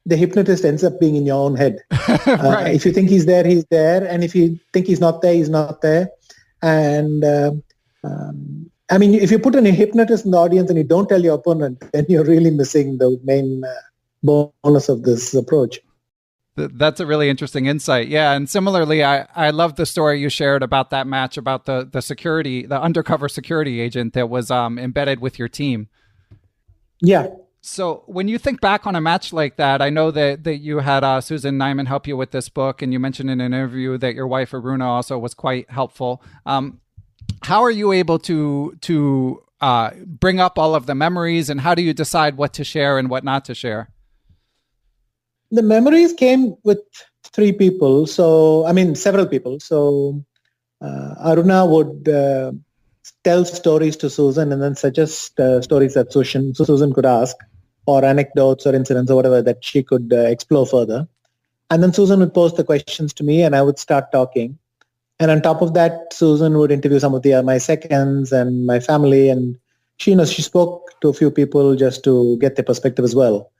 the hypnotist ends up being in your own head. Right. If you think he's there, he's there. And if you think he's not there, he's not there. And if you put a hypnotist in the audience and you don't tell your opponent, then you're really missing the main bonus of this approach. That's a really interesting insight. Yeah. And similarly, I love the story you shared about that match, about the security, the undercover security agent that was embedded with your team. Yeah. So when you think back on a match like that, I know that you had Susan Nyman help you with this book, and you mentioned in an interview that your wife, Aruna, also was quite helpful. How are you able to bring up all of the memories, and how do you decide what to share and what not to share? The memories came with several people. So Aruna would tell stories to Susan and then suggest stories that Susan could ask, or anecdotes or incidents or whatever that she could explore further. And then Susan would pose the questions to me and I would start talking. And on top of that, Susan would interview some of my seconds and my family. And she spoke to a few people just to get their perspective as well.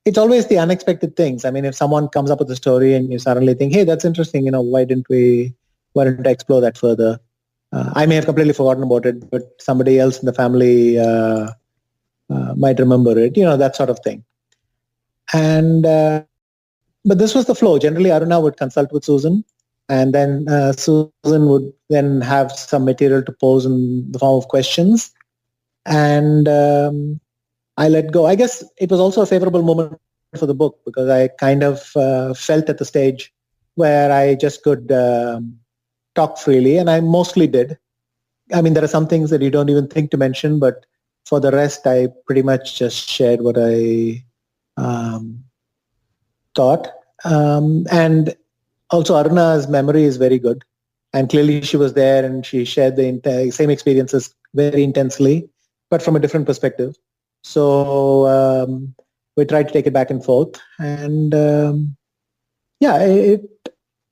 It's always the unexpected things. I mean, if someone comes up with a story and you suddenly think, hey, that's interesting, why don't I explore that further? I may have completely forgotten about it, but somebody else in the family might remember it, that sort of thing. And but this was the flow. Generally, Aruna would consult with Susan, and then Susan would then have some material to pose in the form of questions. And I let go. I guess it was also a favorable moment for the book because I kind of felt at the stage where I just could talk freely, and I mostly did. I mean, there are some things that you don't even think to mention, but for the rest, I pretty much just shared what I thought. And also, Aruna's memory is very good, and clearly she was there and she shared the same experiences very intensely, but from a different perspective. So we tried to take it back and forth, and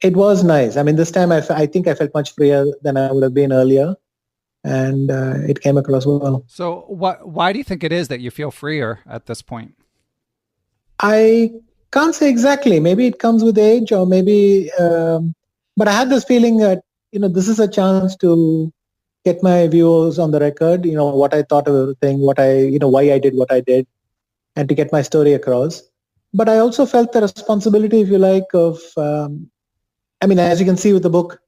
it was nice. I mean, this time I think I felt much freer than I would have been earlier, and it came across well. So why do you think it is that you feel freer at this point? I can't say exactly. Maybe it comes with age, or maybe, but I had this feeling that, this is a chance to get my views on the record, what I thought of everything, why I did what I did, and to get my story across. But I also felt the responsibility, if you like, of, as you can see with the book,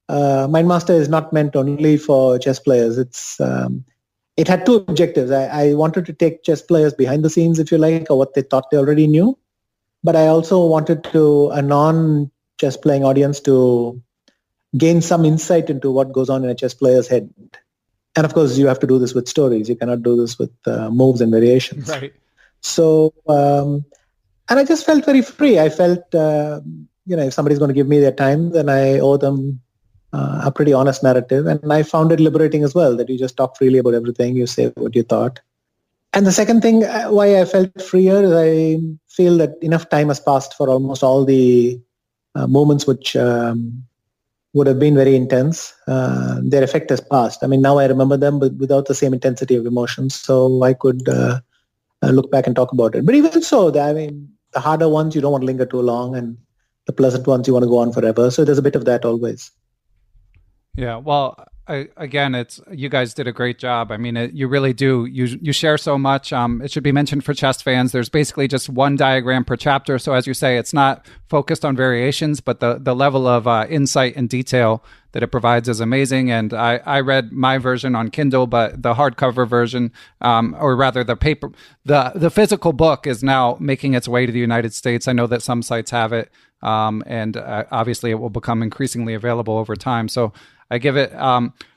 Mindmaster is not meant only for chess players. It had two objectives. I wanted to take chess players behind the scenes, if you like, or what they thought they already knew. But I also wanted a non-chess playing audience to gain some insight into what goes on in a chess player's head. And of course, you have to do this with stories. You cannot do this with moves and variations. Right. So, and I just felt very free. I felt, if somebody's going to give me their time, then I owe them a pretty honest narrative. And I found it liberating as well, that you just talk freely about everything. You say what you thought. And the second thing why I felt freer is I feel that enough time has passed for almost all the moments which would have been very intense. Their effect has passed. I mean, now I remember them, but without the same intensity of emotions. So I could look back and talk about it. But even so, the harder ones, you don't want to linger too long, and the pleasant ones, you want to go on forever. So there's a bit of that always. Yeah, well, again, you guys did a great job. I mean, you really do. You share so much. It should be mentioned for chess fans. There's basically just one diagram per chapter. So as you say, it's not focused on variations, but the level of insight and detail that it provides is amazing. And I read my version on Kindle, but the hardcover version, or rather the paper, the physical book is now making its way to the United States. I know that some sites have it, and obviously it will become increasingly available over time. So I give it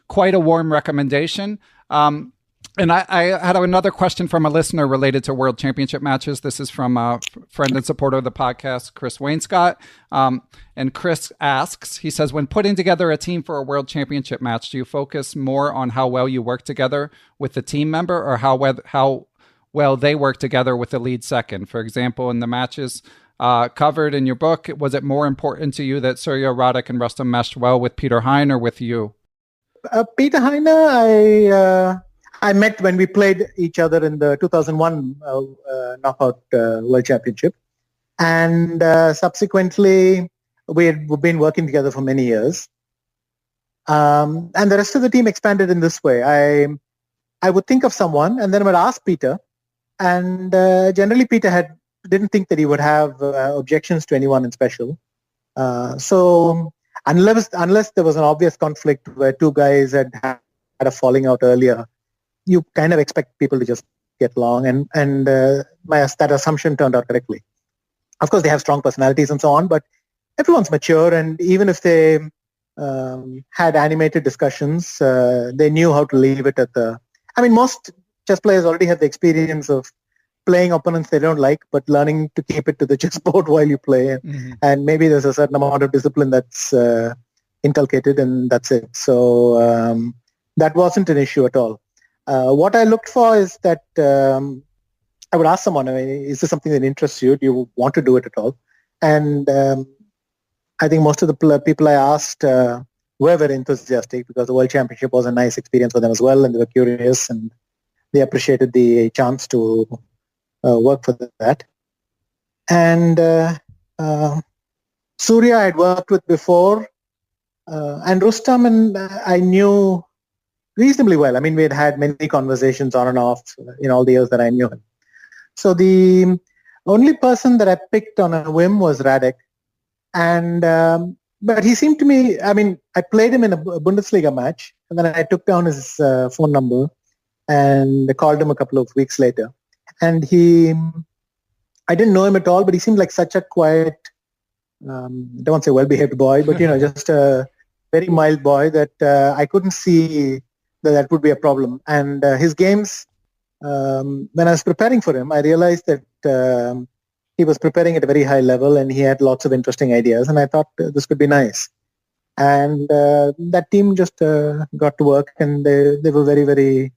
quite a warm recommendation. And I had another question from a listener related to World Championship matches. This is from a friend and supporter of the podcast, Chris Wainscott. And Chris asks, he says, when putting together a team for a World Championship match, do you focus more on how well you work together with the team member, or how well they work together with the lead second. For example, in the matches covered in your book, was it more important to you that Surya, Radek, and Rustam meshed well with Peter Heine or with you? Peter Heine, I met when we played each other in the 2001 Knockout World Championship. And subsequently, we've been working together for many years. And the rest of the team expanded in this way. I would think of someone, and then I would ask Peter. And generally, Peter didn't think that he would have objections to anyone in special. So unless there was an obvious conflict where two guys had a falling out earlier, you kind of expect people to just get along. And that assumption turned out correctly. Of course, they have strong personalities and so on, but everyone's mature. And even if they had animated discussions, they knew how to leave it at the... I mean, most chess players already have the experience of playing opponents they don't like, but learning to keep it to the chessboard while you play. Mm-hmm. And maybe there's a certain amount of discipline that's inculcated, and that's it. So that wasn't an issue at all. What I looked for is that I would ask someone, is this something that interests you? Do you want to do it at all? And I think most of the people I asked were very enthusiastic, because the World Championship was a nice experience for them as well, and they were curious and they appreciated the chance to work for that. And Surya I'd worked with before, and Rustam and I knew reasonably well. I mean, we had many conversations on and off in all the years that I knew him. So the only person that I picked on a whim was Radek. And but he seemed to me, I mean, I played him in a Bundesliga match, and then I took down his phone number and called him a couple of weeks later. And I didn't know him at all, but he seemed like such a quiet, I don't want to say well-behaved boy, but, just a very mild boy that I couldn't see that would be a problem. And his games, when I was preparing for him, I realized that he was preparing at a very high level and he had lots of interesting ideas. And I thought this could be nice. And that team just got to work, and they were very, very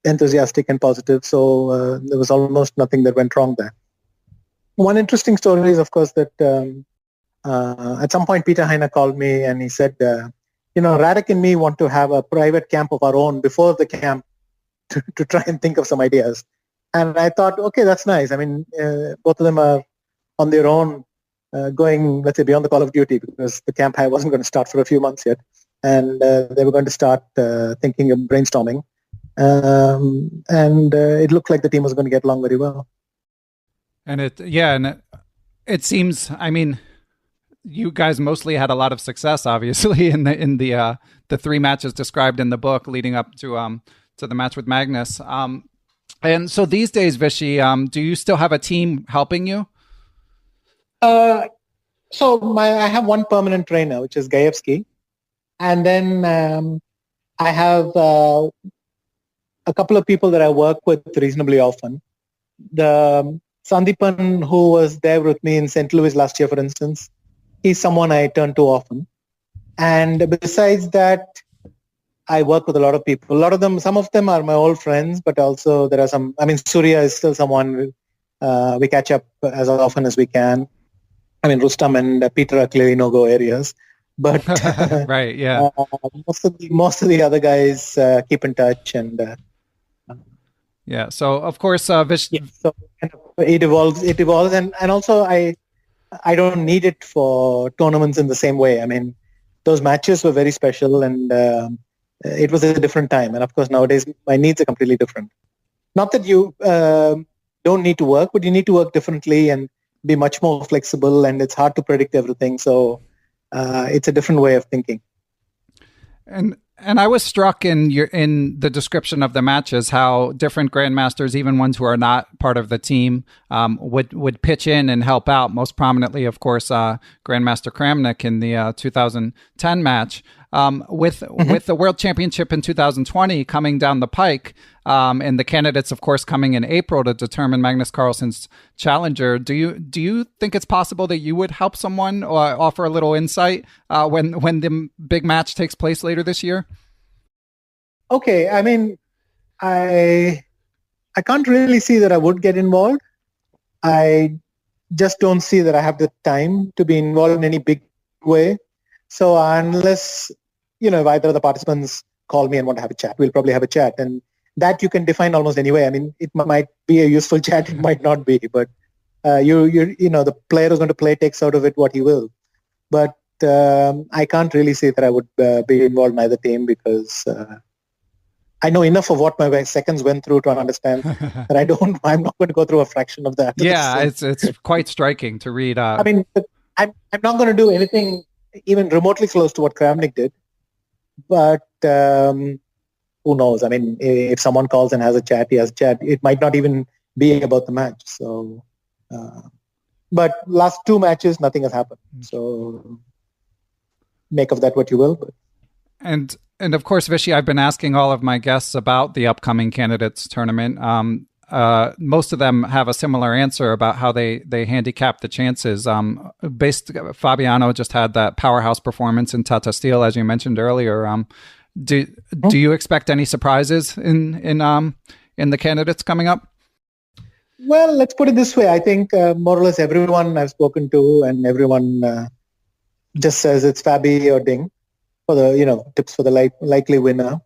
enthusiastic and positive. So there was almost nothing that went wrong there. One interesting story is, of course, that at some point Peter Heine called me and he said, Radek and me want to have a private camp of our own before the camp to try and think of some ideas. And I thought, okay, that's nice. I mean, both of them are on their own going, let's say, beyond the call of duty, because the camp wasn't going to start for a few months yet. And they were going to start thinking of brainstorming. And it looked like the team was going to get along very well. And it seems, I mean, you guys mostly had a lot of success, obviously, in the three matches described in the book leading up to the match with Magnus. And so these days, Vishy, do you still have a team helping you? So I have one permanent trainer, which is Gaevsky. And then I have a couple of people that I work with reasonably often. The Sandipan, who was there with me in St. Louis last year, for instance, he's someone I turn to often. And besides that, I work with a lot of people. Some of them are my old friends, but also there are some, I mean, Surya is still someone we catch up as often as we can. I mean, Rustam and Peter are clearly no-go areas. But right, yeah. Most of the other guys keep in touch, and yeah. So of course, Vish. Yeah, so it evolves, and also I don't need it for tournaments in the same way. I mean, those matches were very special, and it was a different time. And of course, nowadays my needs are completely different. Not that you don't need to work, but you need to work differently and be much more flexible. And it's hard to predict everything. So. It's a different way of thinking. And I was struck in the description of the matches how different grandmasters, even ones who are not part of the team, would pitch in and help out. Most prominently, of course, Grandmaster Kramnik in the 2010 match. With the World Championship in 2020 coming down the pike, and the candidates, of course, coming in April to determine Magnus Carlsen's challenger, do you think it's possible that you would help someone or offer a little insight when the big match takes place later this year? Okay, I mean, I can't really see that I would get involved. I just don't see that I have the time to be involved in any big way. So unless, if either of the participants call me and want to have a chat, we'll probably have a chat. And that you can define almost any way. I mean, it might be a useful chat, it might not be, but the player is going to play takes out of it what he will. But I can't really say that I would be involved in either team because I know enough of what my seconds went through to understand that I'm not going to go through a fraction of that. Yeah, it's quite striking to read. I mean, I'm not going to do anything even remotely close to what Kramnik did. But who knows? I mean, if someone calls and has a chat, he has a chat. It might not even be about the match. So, but last 2 matches, nothing has happened. So make of that what you will. But. And of course, Vishy, I've been asking all of my guests about the upcoming candidates tournament. Most of them have a similar answer about how they handicap the chances. Fabiano just had that powerhouse performance in Tata Steel, as you mentioned earlier. Do you expect any surprises in the candidates coming up? Well, let's put it this way. I think more or less everyone I've spoken to and everyone just says it's Fabi or Ding for the tips for the likely winner.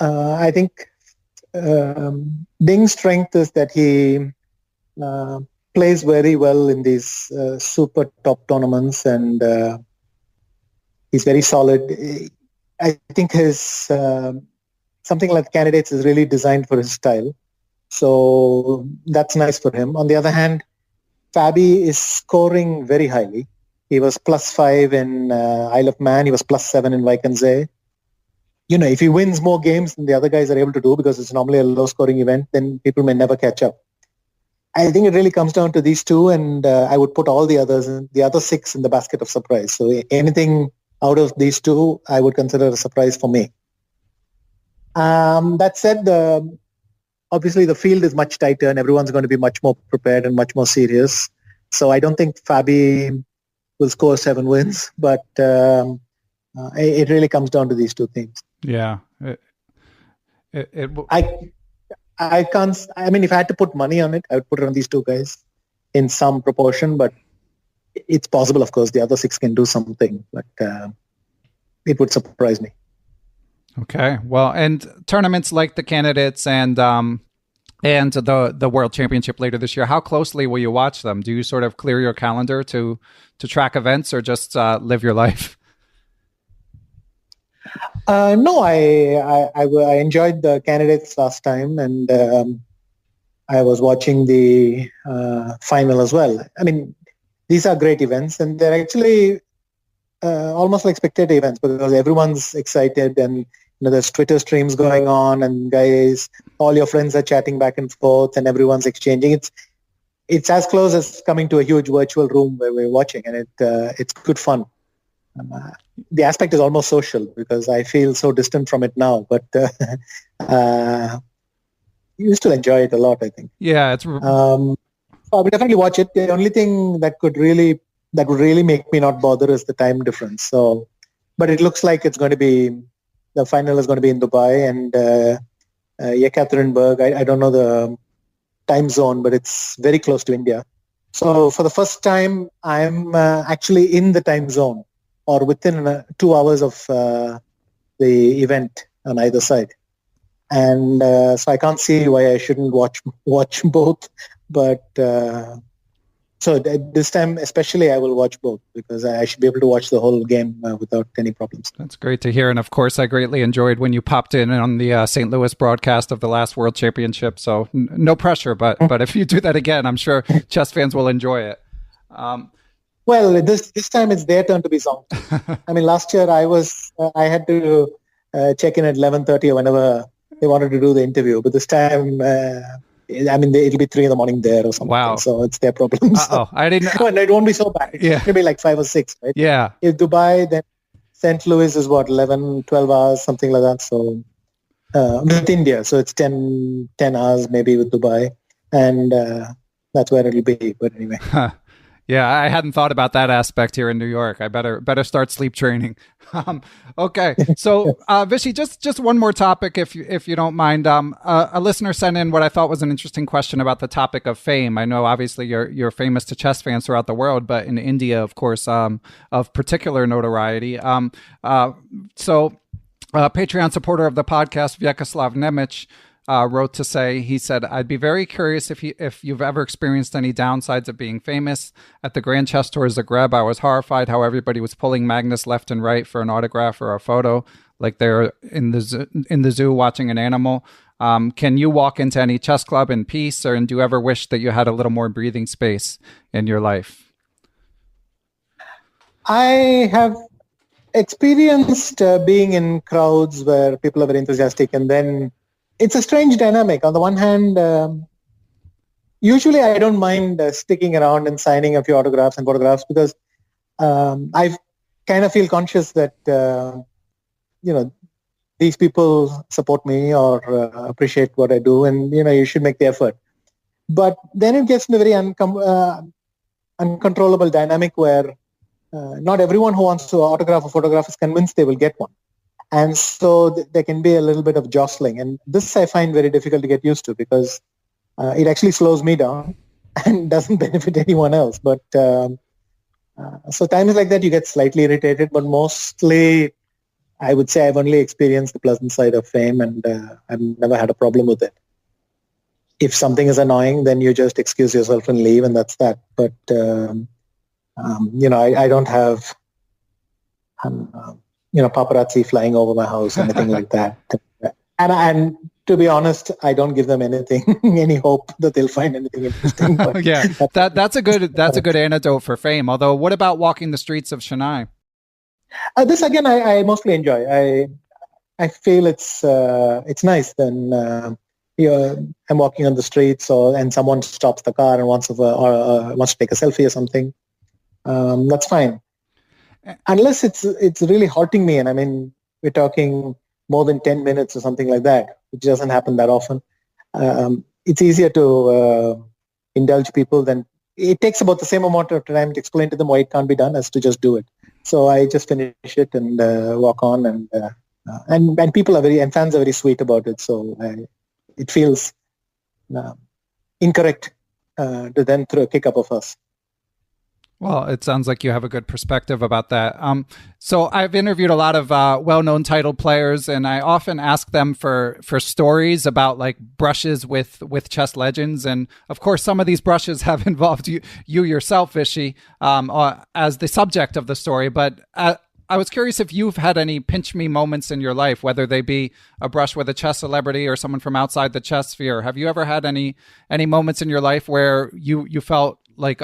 I think Ding's strength is that he plays very well in these super top tournaments, and he's very solid. I think his something like candidates is really designed for his style, so that's nice for him. On the other hand, Fabi is scoring very highly. He was +5 in Isle of Man. He was +7 in Vaikense. If he wins more games than the other guys are able to do, because it's normally a low-scoring event, then people may never catch up. I think it really comes down to these two, and I would put all the other 6 in the basket of surprise. So anything out of these two, I would consider a surprise for me. That said, obviously the field is much tighter, and everyone's going to be much more prepared and much more serious. So I don't think Fabi will score 7 wins, but it really comes down to these two things. Yeah. I can't. I mean, if I had to put money on it, I would put it on these two guys in some proportion. But it's possible, of course, the other 6 can do something. But it would surprise me. Okay. Well, and tournaments like the candidates and the World Championship later this year, how closely will you watch them? Do you sort of clear your calendar to track events, or just live your life? No, I enjoyed the candidates last time, and I was watching the final as well. I mean, these are great events, and they're actually almost like spectator events because everyone's excited, and there's Twitter streams going on, and guys, all your friends are chatting back and forth, and everyone's exchanging. It's as close as coming to a huge virtual room where we're watching, and it's good fun. The aspect is almost social because I feel so distant from it now, but you still enjoy it a lot, I think. Yeah, it's. I would definitely watch it. The only thing that would really make me not bother is the time difference. So, but it looks like it's going to be the final is going to be in Dubai and Yekaterinburg. I don't know the time zone, but it's very close to India. So for the first time, I'm actually in the time zone, or within 2 hours of the event on either side. And so I can't see why I shouldn't watch both. But so this time especially I will watch both because I should be able to watch the whole game without any problems. That's great to hear. And of course, I greatly enjoyed when you popped in on the St. Louis broadcast of the last World Championship. So no pressure, but if you do that again, I'm sure chess fans will enjoy it. Well, this time it's their turn to be zonked. I mean, last year I had to check in at 11:30 or whenever they wanted to do the interview. But this time, it'll be 3 a.m. there or something. Wow. So it's their problem. Oh, I didn't know. Well, it won't be so bad. It's maybe like 5 or 6, right? Yeah. If Dubai, then St. Louis is 11, 12 hours, something like that. So with India, so it's 10 hours maybe with Dubai. And that's where it'll be. But anyway. Yeah, I hadn't thought about that aspect here in New York. I better start sleep training. Okay, so Vishy, just one more topic, if you don't mind. A listener sent in what I thought was an interesting question about the topic of fame. I know obviously you're famous to chess fans throughout the world, but in India, of course, of particular notoriety. So Patreon supporter of the podcast, Vyacheslav Nemec, wrote to say, he said, I'd be very curious if you've ever experienced any downsides of being famous. At the Grand Chess Tour Zagreb, I was horrified how everybody was pulling Magnus left and right for an autograph or a photo, like they're in the zoo watching an animal. Can you walk into any chess club in peace, or do you ever wish that you had a little more breathing space in your life? I have experienced being in crowds where people are very enthusiastic, and then it's a strange dynamic. On the one hand, usually I don't mind sticking around and signing a few autographs and photographs, because I kind of feel conscious that these people support me or appreciate what I do, and you should make the effort. But then it gets in a very uncontrollable dynamic where not everyone who wants to autograph a photograph is convinced they will get one. And so there can be a little bit of jostling. And this I find very difficult to get used to, because it actually slows me down and doesn't benefit anyone else. But so times like that, you get slightly irritated. But mostly, I would say I've only experienced the pleasant side of fame, and I've never had a problem with it. If something is annoying, then you just excuse yourself and leave, and that's that. But, I don't have... paparazzi flying over my house, anything like that. And to be honest, I don't give them any hope that they'll find anything interesting. But yeah, that's a good antidote for fame. Although, what about walking the streets of Chennai? This again, I mostly enjoy. I feel it's nice. Then I'm walking on the streets, and someone stops the car and wants to take a selfie or something. That's fine. Unless it's really halting me, and I mean, we're talking more than 10 minutes or something like that, which doesn't happen that often. It's easier to indulge people than... It takes about the same amount of time to explain to them why it can't be done as to just do it. So I just finish it and walk on, and people are and fans are very sweet about it. So it feels incorrect to then kick up a fuss. Well, it sounds like you have a good perspective about that. So I've interviewed a lot of well-known title players, and I often ask them for stories about like brushes with chess legends. And of course, some of these brushes have involved you yourself, Vishy, as the subject of the story. But I was curious if you've had any pinch me moments in your life, whether they be a brush with a chess celebrity or someone from outside the chess sphere. Have you ever had any moments in your life where you felt like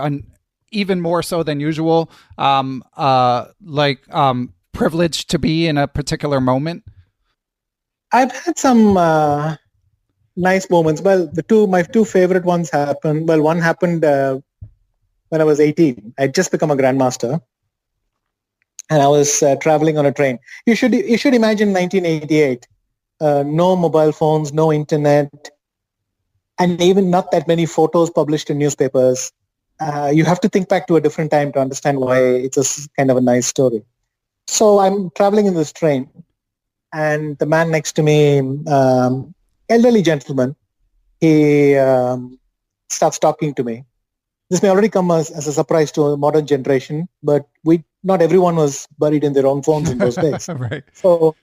even more so than usual, privileged to be in a particular moment? I've had some nice moments. Well, my two favorite ones happened. Well, one happened when I was 18. I'd just become a grandmaster, and I was traveling on a train. You should imagine 1988. No mobile phones, no internet, and even not that many photos published in newspapers. You have to think back to a different time to understand why it's a kind of a nice story. So I'm traveling in this train, and the man next to me, elderly gentleman, he starts talking to me. This may already come as a surprise to a modern generation, but not everyone was buried in their own phones in those days. Right. So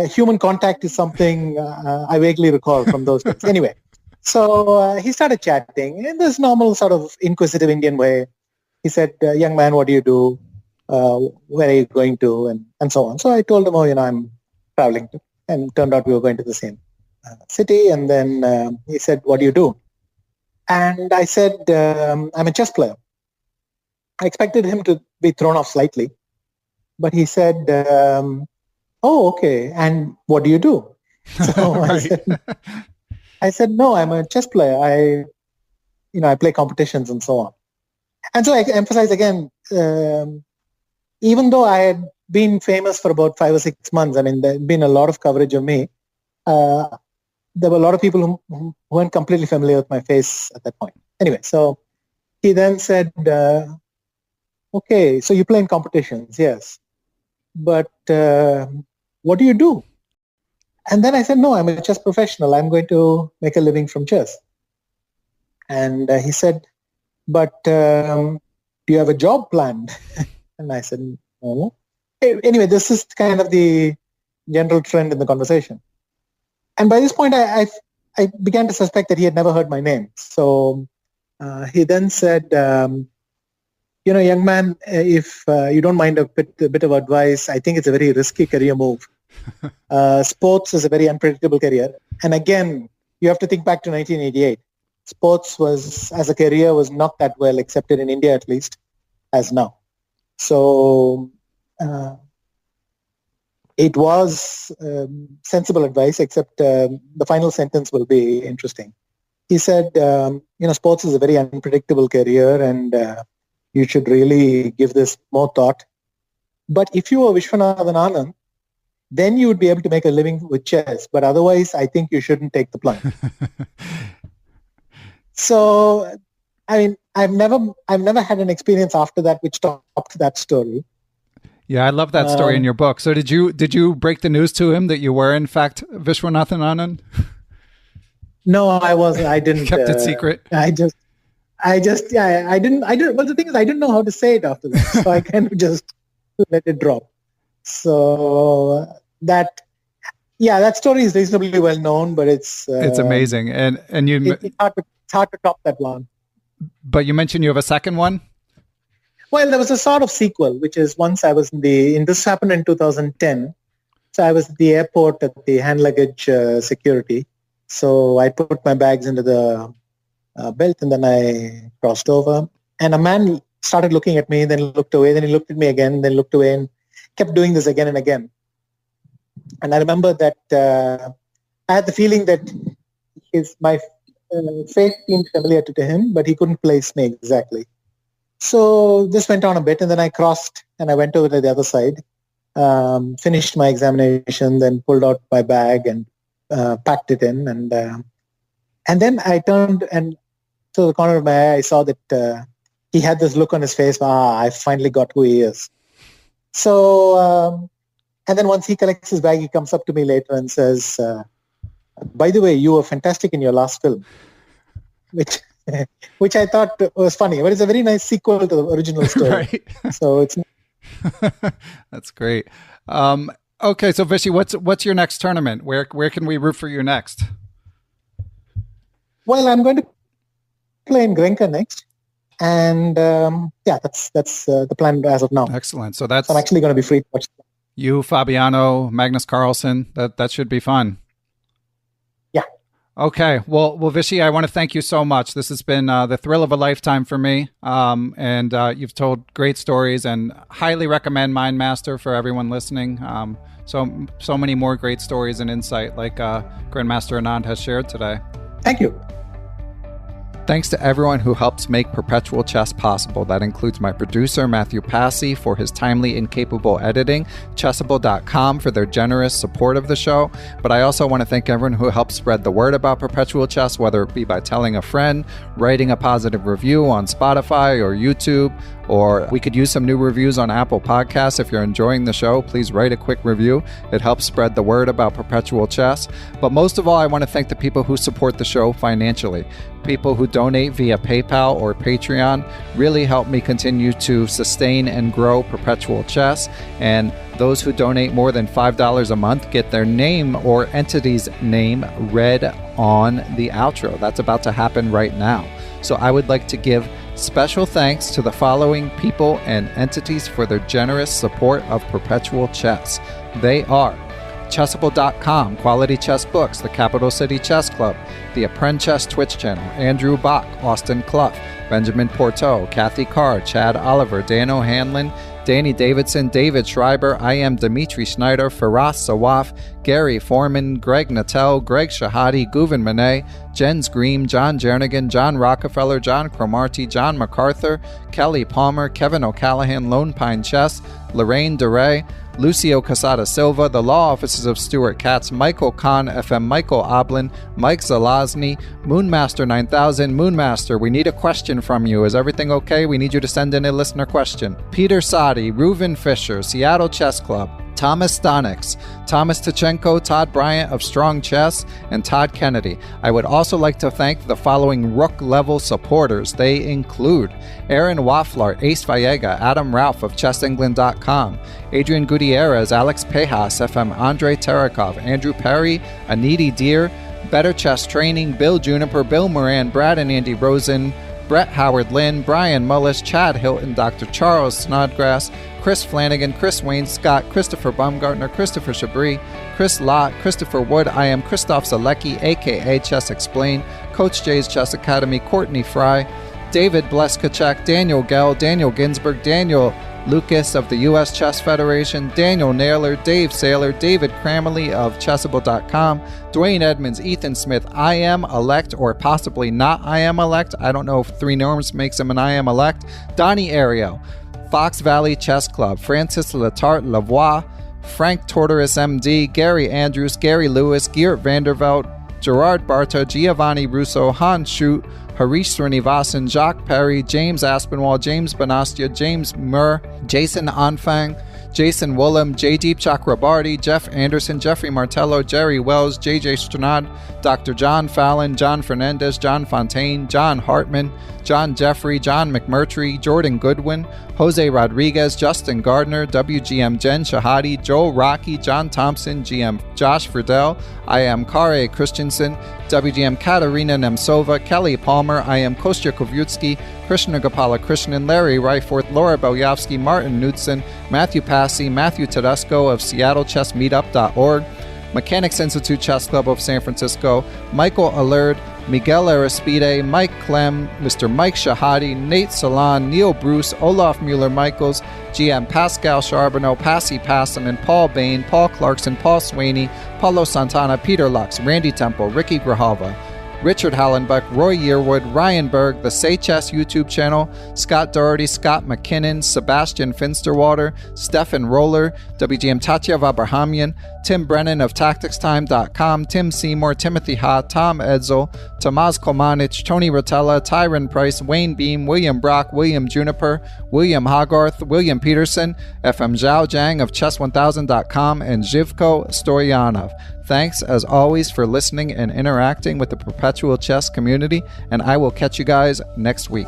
human contact is something I vaguely recall from those days. Anyway. So he started chatting in this normal sort of inquisitive Indian way. He said, young man, what do you do? Where are you going to? And so on. So I told him, I'm traveling to. And it turned out we were going to the same city. And then he said, what do you do? And I said, I'm a chess player. I expected him to be thrown off slightly. But he said, oh, okay. And what do you do? So I said, no, I'm a chess player. I play competitions and so on. And so I emphasize again, even though I had been famous for about 5 or 6 months, I mean, there had been a lot of coverage of me. There were a lot of people who weren't completely familiar with my face at that point. Anyway, so he then said, okay, so you play in competitions, yes. But what do you do? And then I said, no, I'm a chess professional. I'm going to make a living from chess. And he said, but do you have a job planned? And I said, no. Anyway, this is kind of the general trend in the conversation. And by this point, I began to suspect that he had never heard my name. So he then said, young man, if you don't mind a bit of advice, I think it's a very risky career move. Sports is a very unpredictable career. And again, you have to think back to 1988. Sports as a career was not that well accepted in India, at least, as now. So it was sensible advice, except the final sentence will be interesting. He said, sports is a very unpredictable career and you should really give this more thought. But if you were Vishy Anand, then you would be able to make a living with chess. But otherwise, I think you shouldn't take the plunge. So, I mean, I've never had an experience after that which topped that story. Yeah, I love that story in your book. So did you break the news to him that you were in fact Vishy-Anand? No, I wasn't. I didn't. Kept it secret. I didn't. Well, the thing is, I didn't know how to say it after that, so I kind of just let it drop. So that story is reasonably well known, but it's amazing, and it's hard to top that one. But you mentioned you have a second one. Well, there was a sort of sequel, which is once I was this happened in 2010. So I was at the airport at the hand luggage security. So I put my bags into the belt and then I crossed over. And a man started looking at me, then looked away, then he looked at me again, then looked away and kept doing this again and again. And I remember that I had the feeling that my face seemed familiar to him, but he couldn't place me exactly. So this went on a bit, and then I crossed and I went over to the other side, finished my examination, then pulled out my bag and packed it in. And then I turned and to the corner of my eye, I saw that he had this look on his face, I finally got who he is. So, and then once he collects his bag, he comes up to me later and says, by the way, you were fantastic in your last film, which I thought was funny, but it's a very nice sequel to the original story. Right. So it's that's great. Okay, so Vishy, what's your next tournament? Where can we root for you next? Well, I'm going to play in Grienke next, and that's the plan as of now. Excellent. So I'm actually going to be free to watch. You, Fabiano, Magnus Carlsen. That should be fun. Yeah. Okay. Well, Vishy, I want to thank you so much. This has been the thrill of a lifetime for me. And you've told great stories, and highly recommend Mindmaster for everyone listening. So many more great stories and insight like Grandmaster Anand has shared today. Thank you. Thanks to everyone who helps make Perpetual Chess possible. That includes my producer, Matthew Passy, for his timely and capable editing, Chessable.com for their generous support of the show. But I also want to thank everyone who helps spread the word about Perpetual Chess, whether it be by telling a friend, writing a positive review on Spotify or YouTube, or we could use some new reviews on Apple Podcasts. If you're enjoying the show, please write a quick review. It helps spread the word about Perpetual Chess. But most of all, I want to thank the people who support the show financially. People who donate via PayPal or Patreon really help me continue to sustain and grow Perpetual Chess. And those who donate more than $5 a month get their name or entity's name read on the outro. That's about to happen right now. So I would like to give special thanks to the following people and entities for their generous support of Perpetual Chess. They are Chessable.com, Quality Chess Books, the Capital City Chess Club, the Apprend Chess Twitch channel, Andrew Bach, Austin Clough, Benjamin Porteau, Kathy Carr, Chad Oliver, Dan O'Hanlon, Danny Davidson, David Schreiber, I am Dimitri Schneider, Firas Sawaf, Gary Foreman, Greg Natel, Greg Shahadi, Guven Manet, Jens Green, John Jernigan, John Rockefeller, John Cromarty, John MacArthur, Kelly Palmer, Kevin O'Callahan, Lone Pine Chess, Lorraine DeRay, Lucio Casada Silva, the law offices of Stuart Katz, Michael Kahn, FM Michael Oblin, Mike Zalazny, Moonmaster 9000, Moonmaster, we need a question from you. Is everything okay? We need you to send in a listener question. Peter Sadi, Reuven Fisher, Seattle Chess Club, Thomas Stonix, Thomas Tachenko, Todd Bryant of Strong Chess, and Todd Kennedy. I would also like to thank the following Rook-level supporters. They include Aaron Waffler, Ace Vallega, Adam Ralph of ChessEngland.com, Adrian Gutierrez, Alex Pejas, FM Andrei Terakov, Andrew Perry, Aniti Deer, Better Chess Training, Bill Juniper, Bill Moran, Brad and Andy Rosen, Brett Howard Lynn, Brian Mullis, Chad Hilton, Dr. Charles Snodgrass, Chris Flanagan, Chris Wayne Scott, Christopher Baumgartner, Christopher Chabris, Chris Lott, Christopher Wood, I am Christoph Zalecki, aka Chess Explained, Coach J's Chess Academy, Courtney Fry, David Bleskacek, Daniel Gell, Daniel Ginsberg, Daniel Lucas of the U.S. Chess Federation, Daniel Naylor, Dave Saylor, David Cramley of Chessable.com, Dwayne Edmonds, Ethan Smith, I am elect or possibly not I am elect. I don't know if 3 norms makes him an I am elect. Donnie Ariel, Fox Valley Chess Club, Francis Letarte Lavoie, Frank Tortoris MD, Gary Andrews, Gary Lewis, Geert Vandervelt, Gerard Barta, Giovanni Russo, Hans Schut, Harish Srinivasan, Jacques Perry, James Aspinwall, James Bonastia, James Murr, Jason Anfang, Jason Woolham, Jaydeep Chakrabarty, Jeff Anderson, Jeffrey Martello, Jerry Wells, JJ Stranad, Dr. John Fallon, John Fernandez, John Fontaine, John Hartman, John Jeffrey, John McMurtry, Jordan Goodwin, Jose Rodriguez, Justin Gardner, WGM Jen Shahadi, Joel Rocky, John Thompson, GM Josh Friedel, I am Kare Christensen, WGM Katarina Nemtsova, Kelly Palmer, I am Kostya Kovyutsky, Krishna Gopala Krishnan, Larry Ryforth, Laura Belyavsky, Martin Knudsen, Matthew Passy, Matthew Tedesco of SeattleChessMeetup.org, Mechanics Institute Chess Club of San Francisco, Michael Allard, Miguel Arispide, Mike Clem, Mr. Mike Shahadi, Nate Salon, Neil Bruce, Olaf Mueller-Michaels, GM Pascal Charbonneau, Passy Passanen, Paul Bain, Paul Clarkson, Paul Sweeney, Paulo Santana, Peter Lux, Randy Temple, Ricky Grijalva, Richard Hallenbeck, Roy Yearwood, Ryan Berg, the Say Chess YouTube channel, Scott Doherty, Scott McKinnon, Sebastian Finsterwater, Stefan Roller, WGM Tatya Abrahamian, Tim Brennan of TacticsTime.com, Tim Seymour, Timothy Ha, Tom Edsel, Tomas Komanich, Tony Rotella, Tyron Price, Wayne Beam, William Brock, William Juniper, William Hogarth, William Peterson, FM Zhao Zhang of Chess1000.com, and Zhivko Stoyanov. Thanks, as always, for listening and interacting with the Perpetual Chess community, and I will catch you guys next week.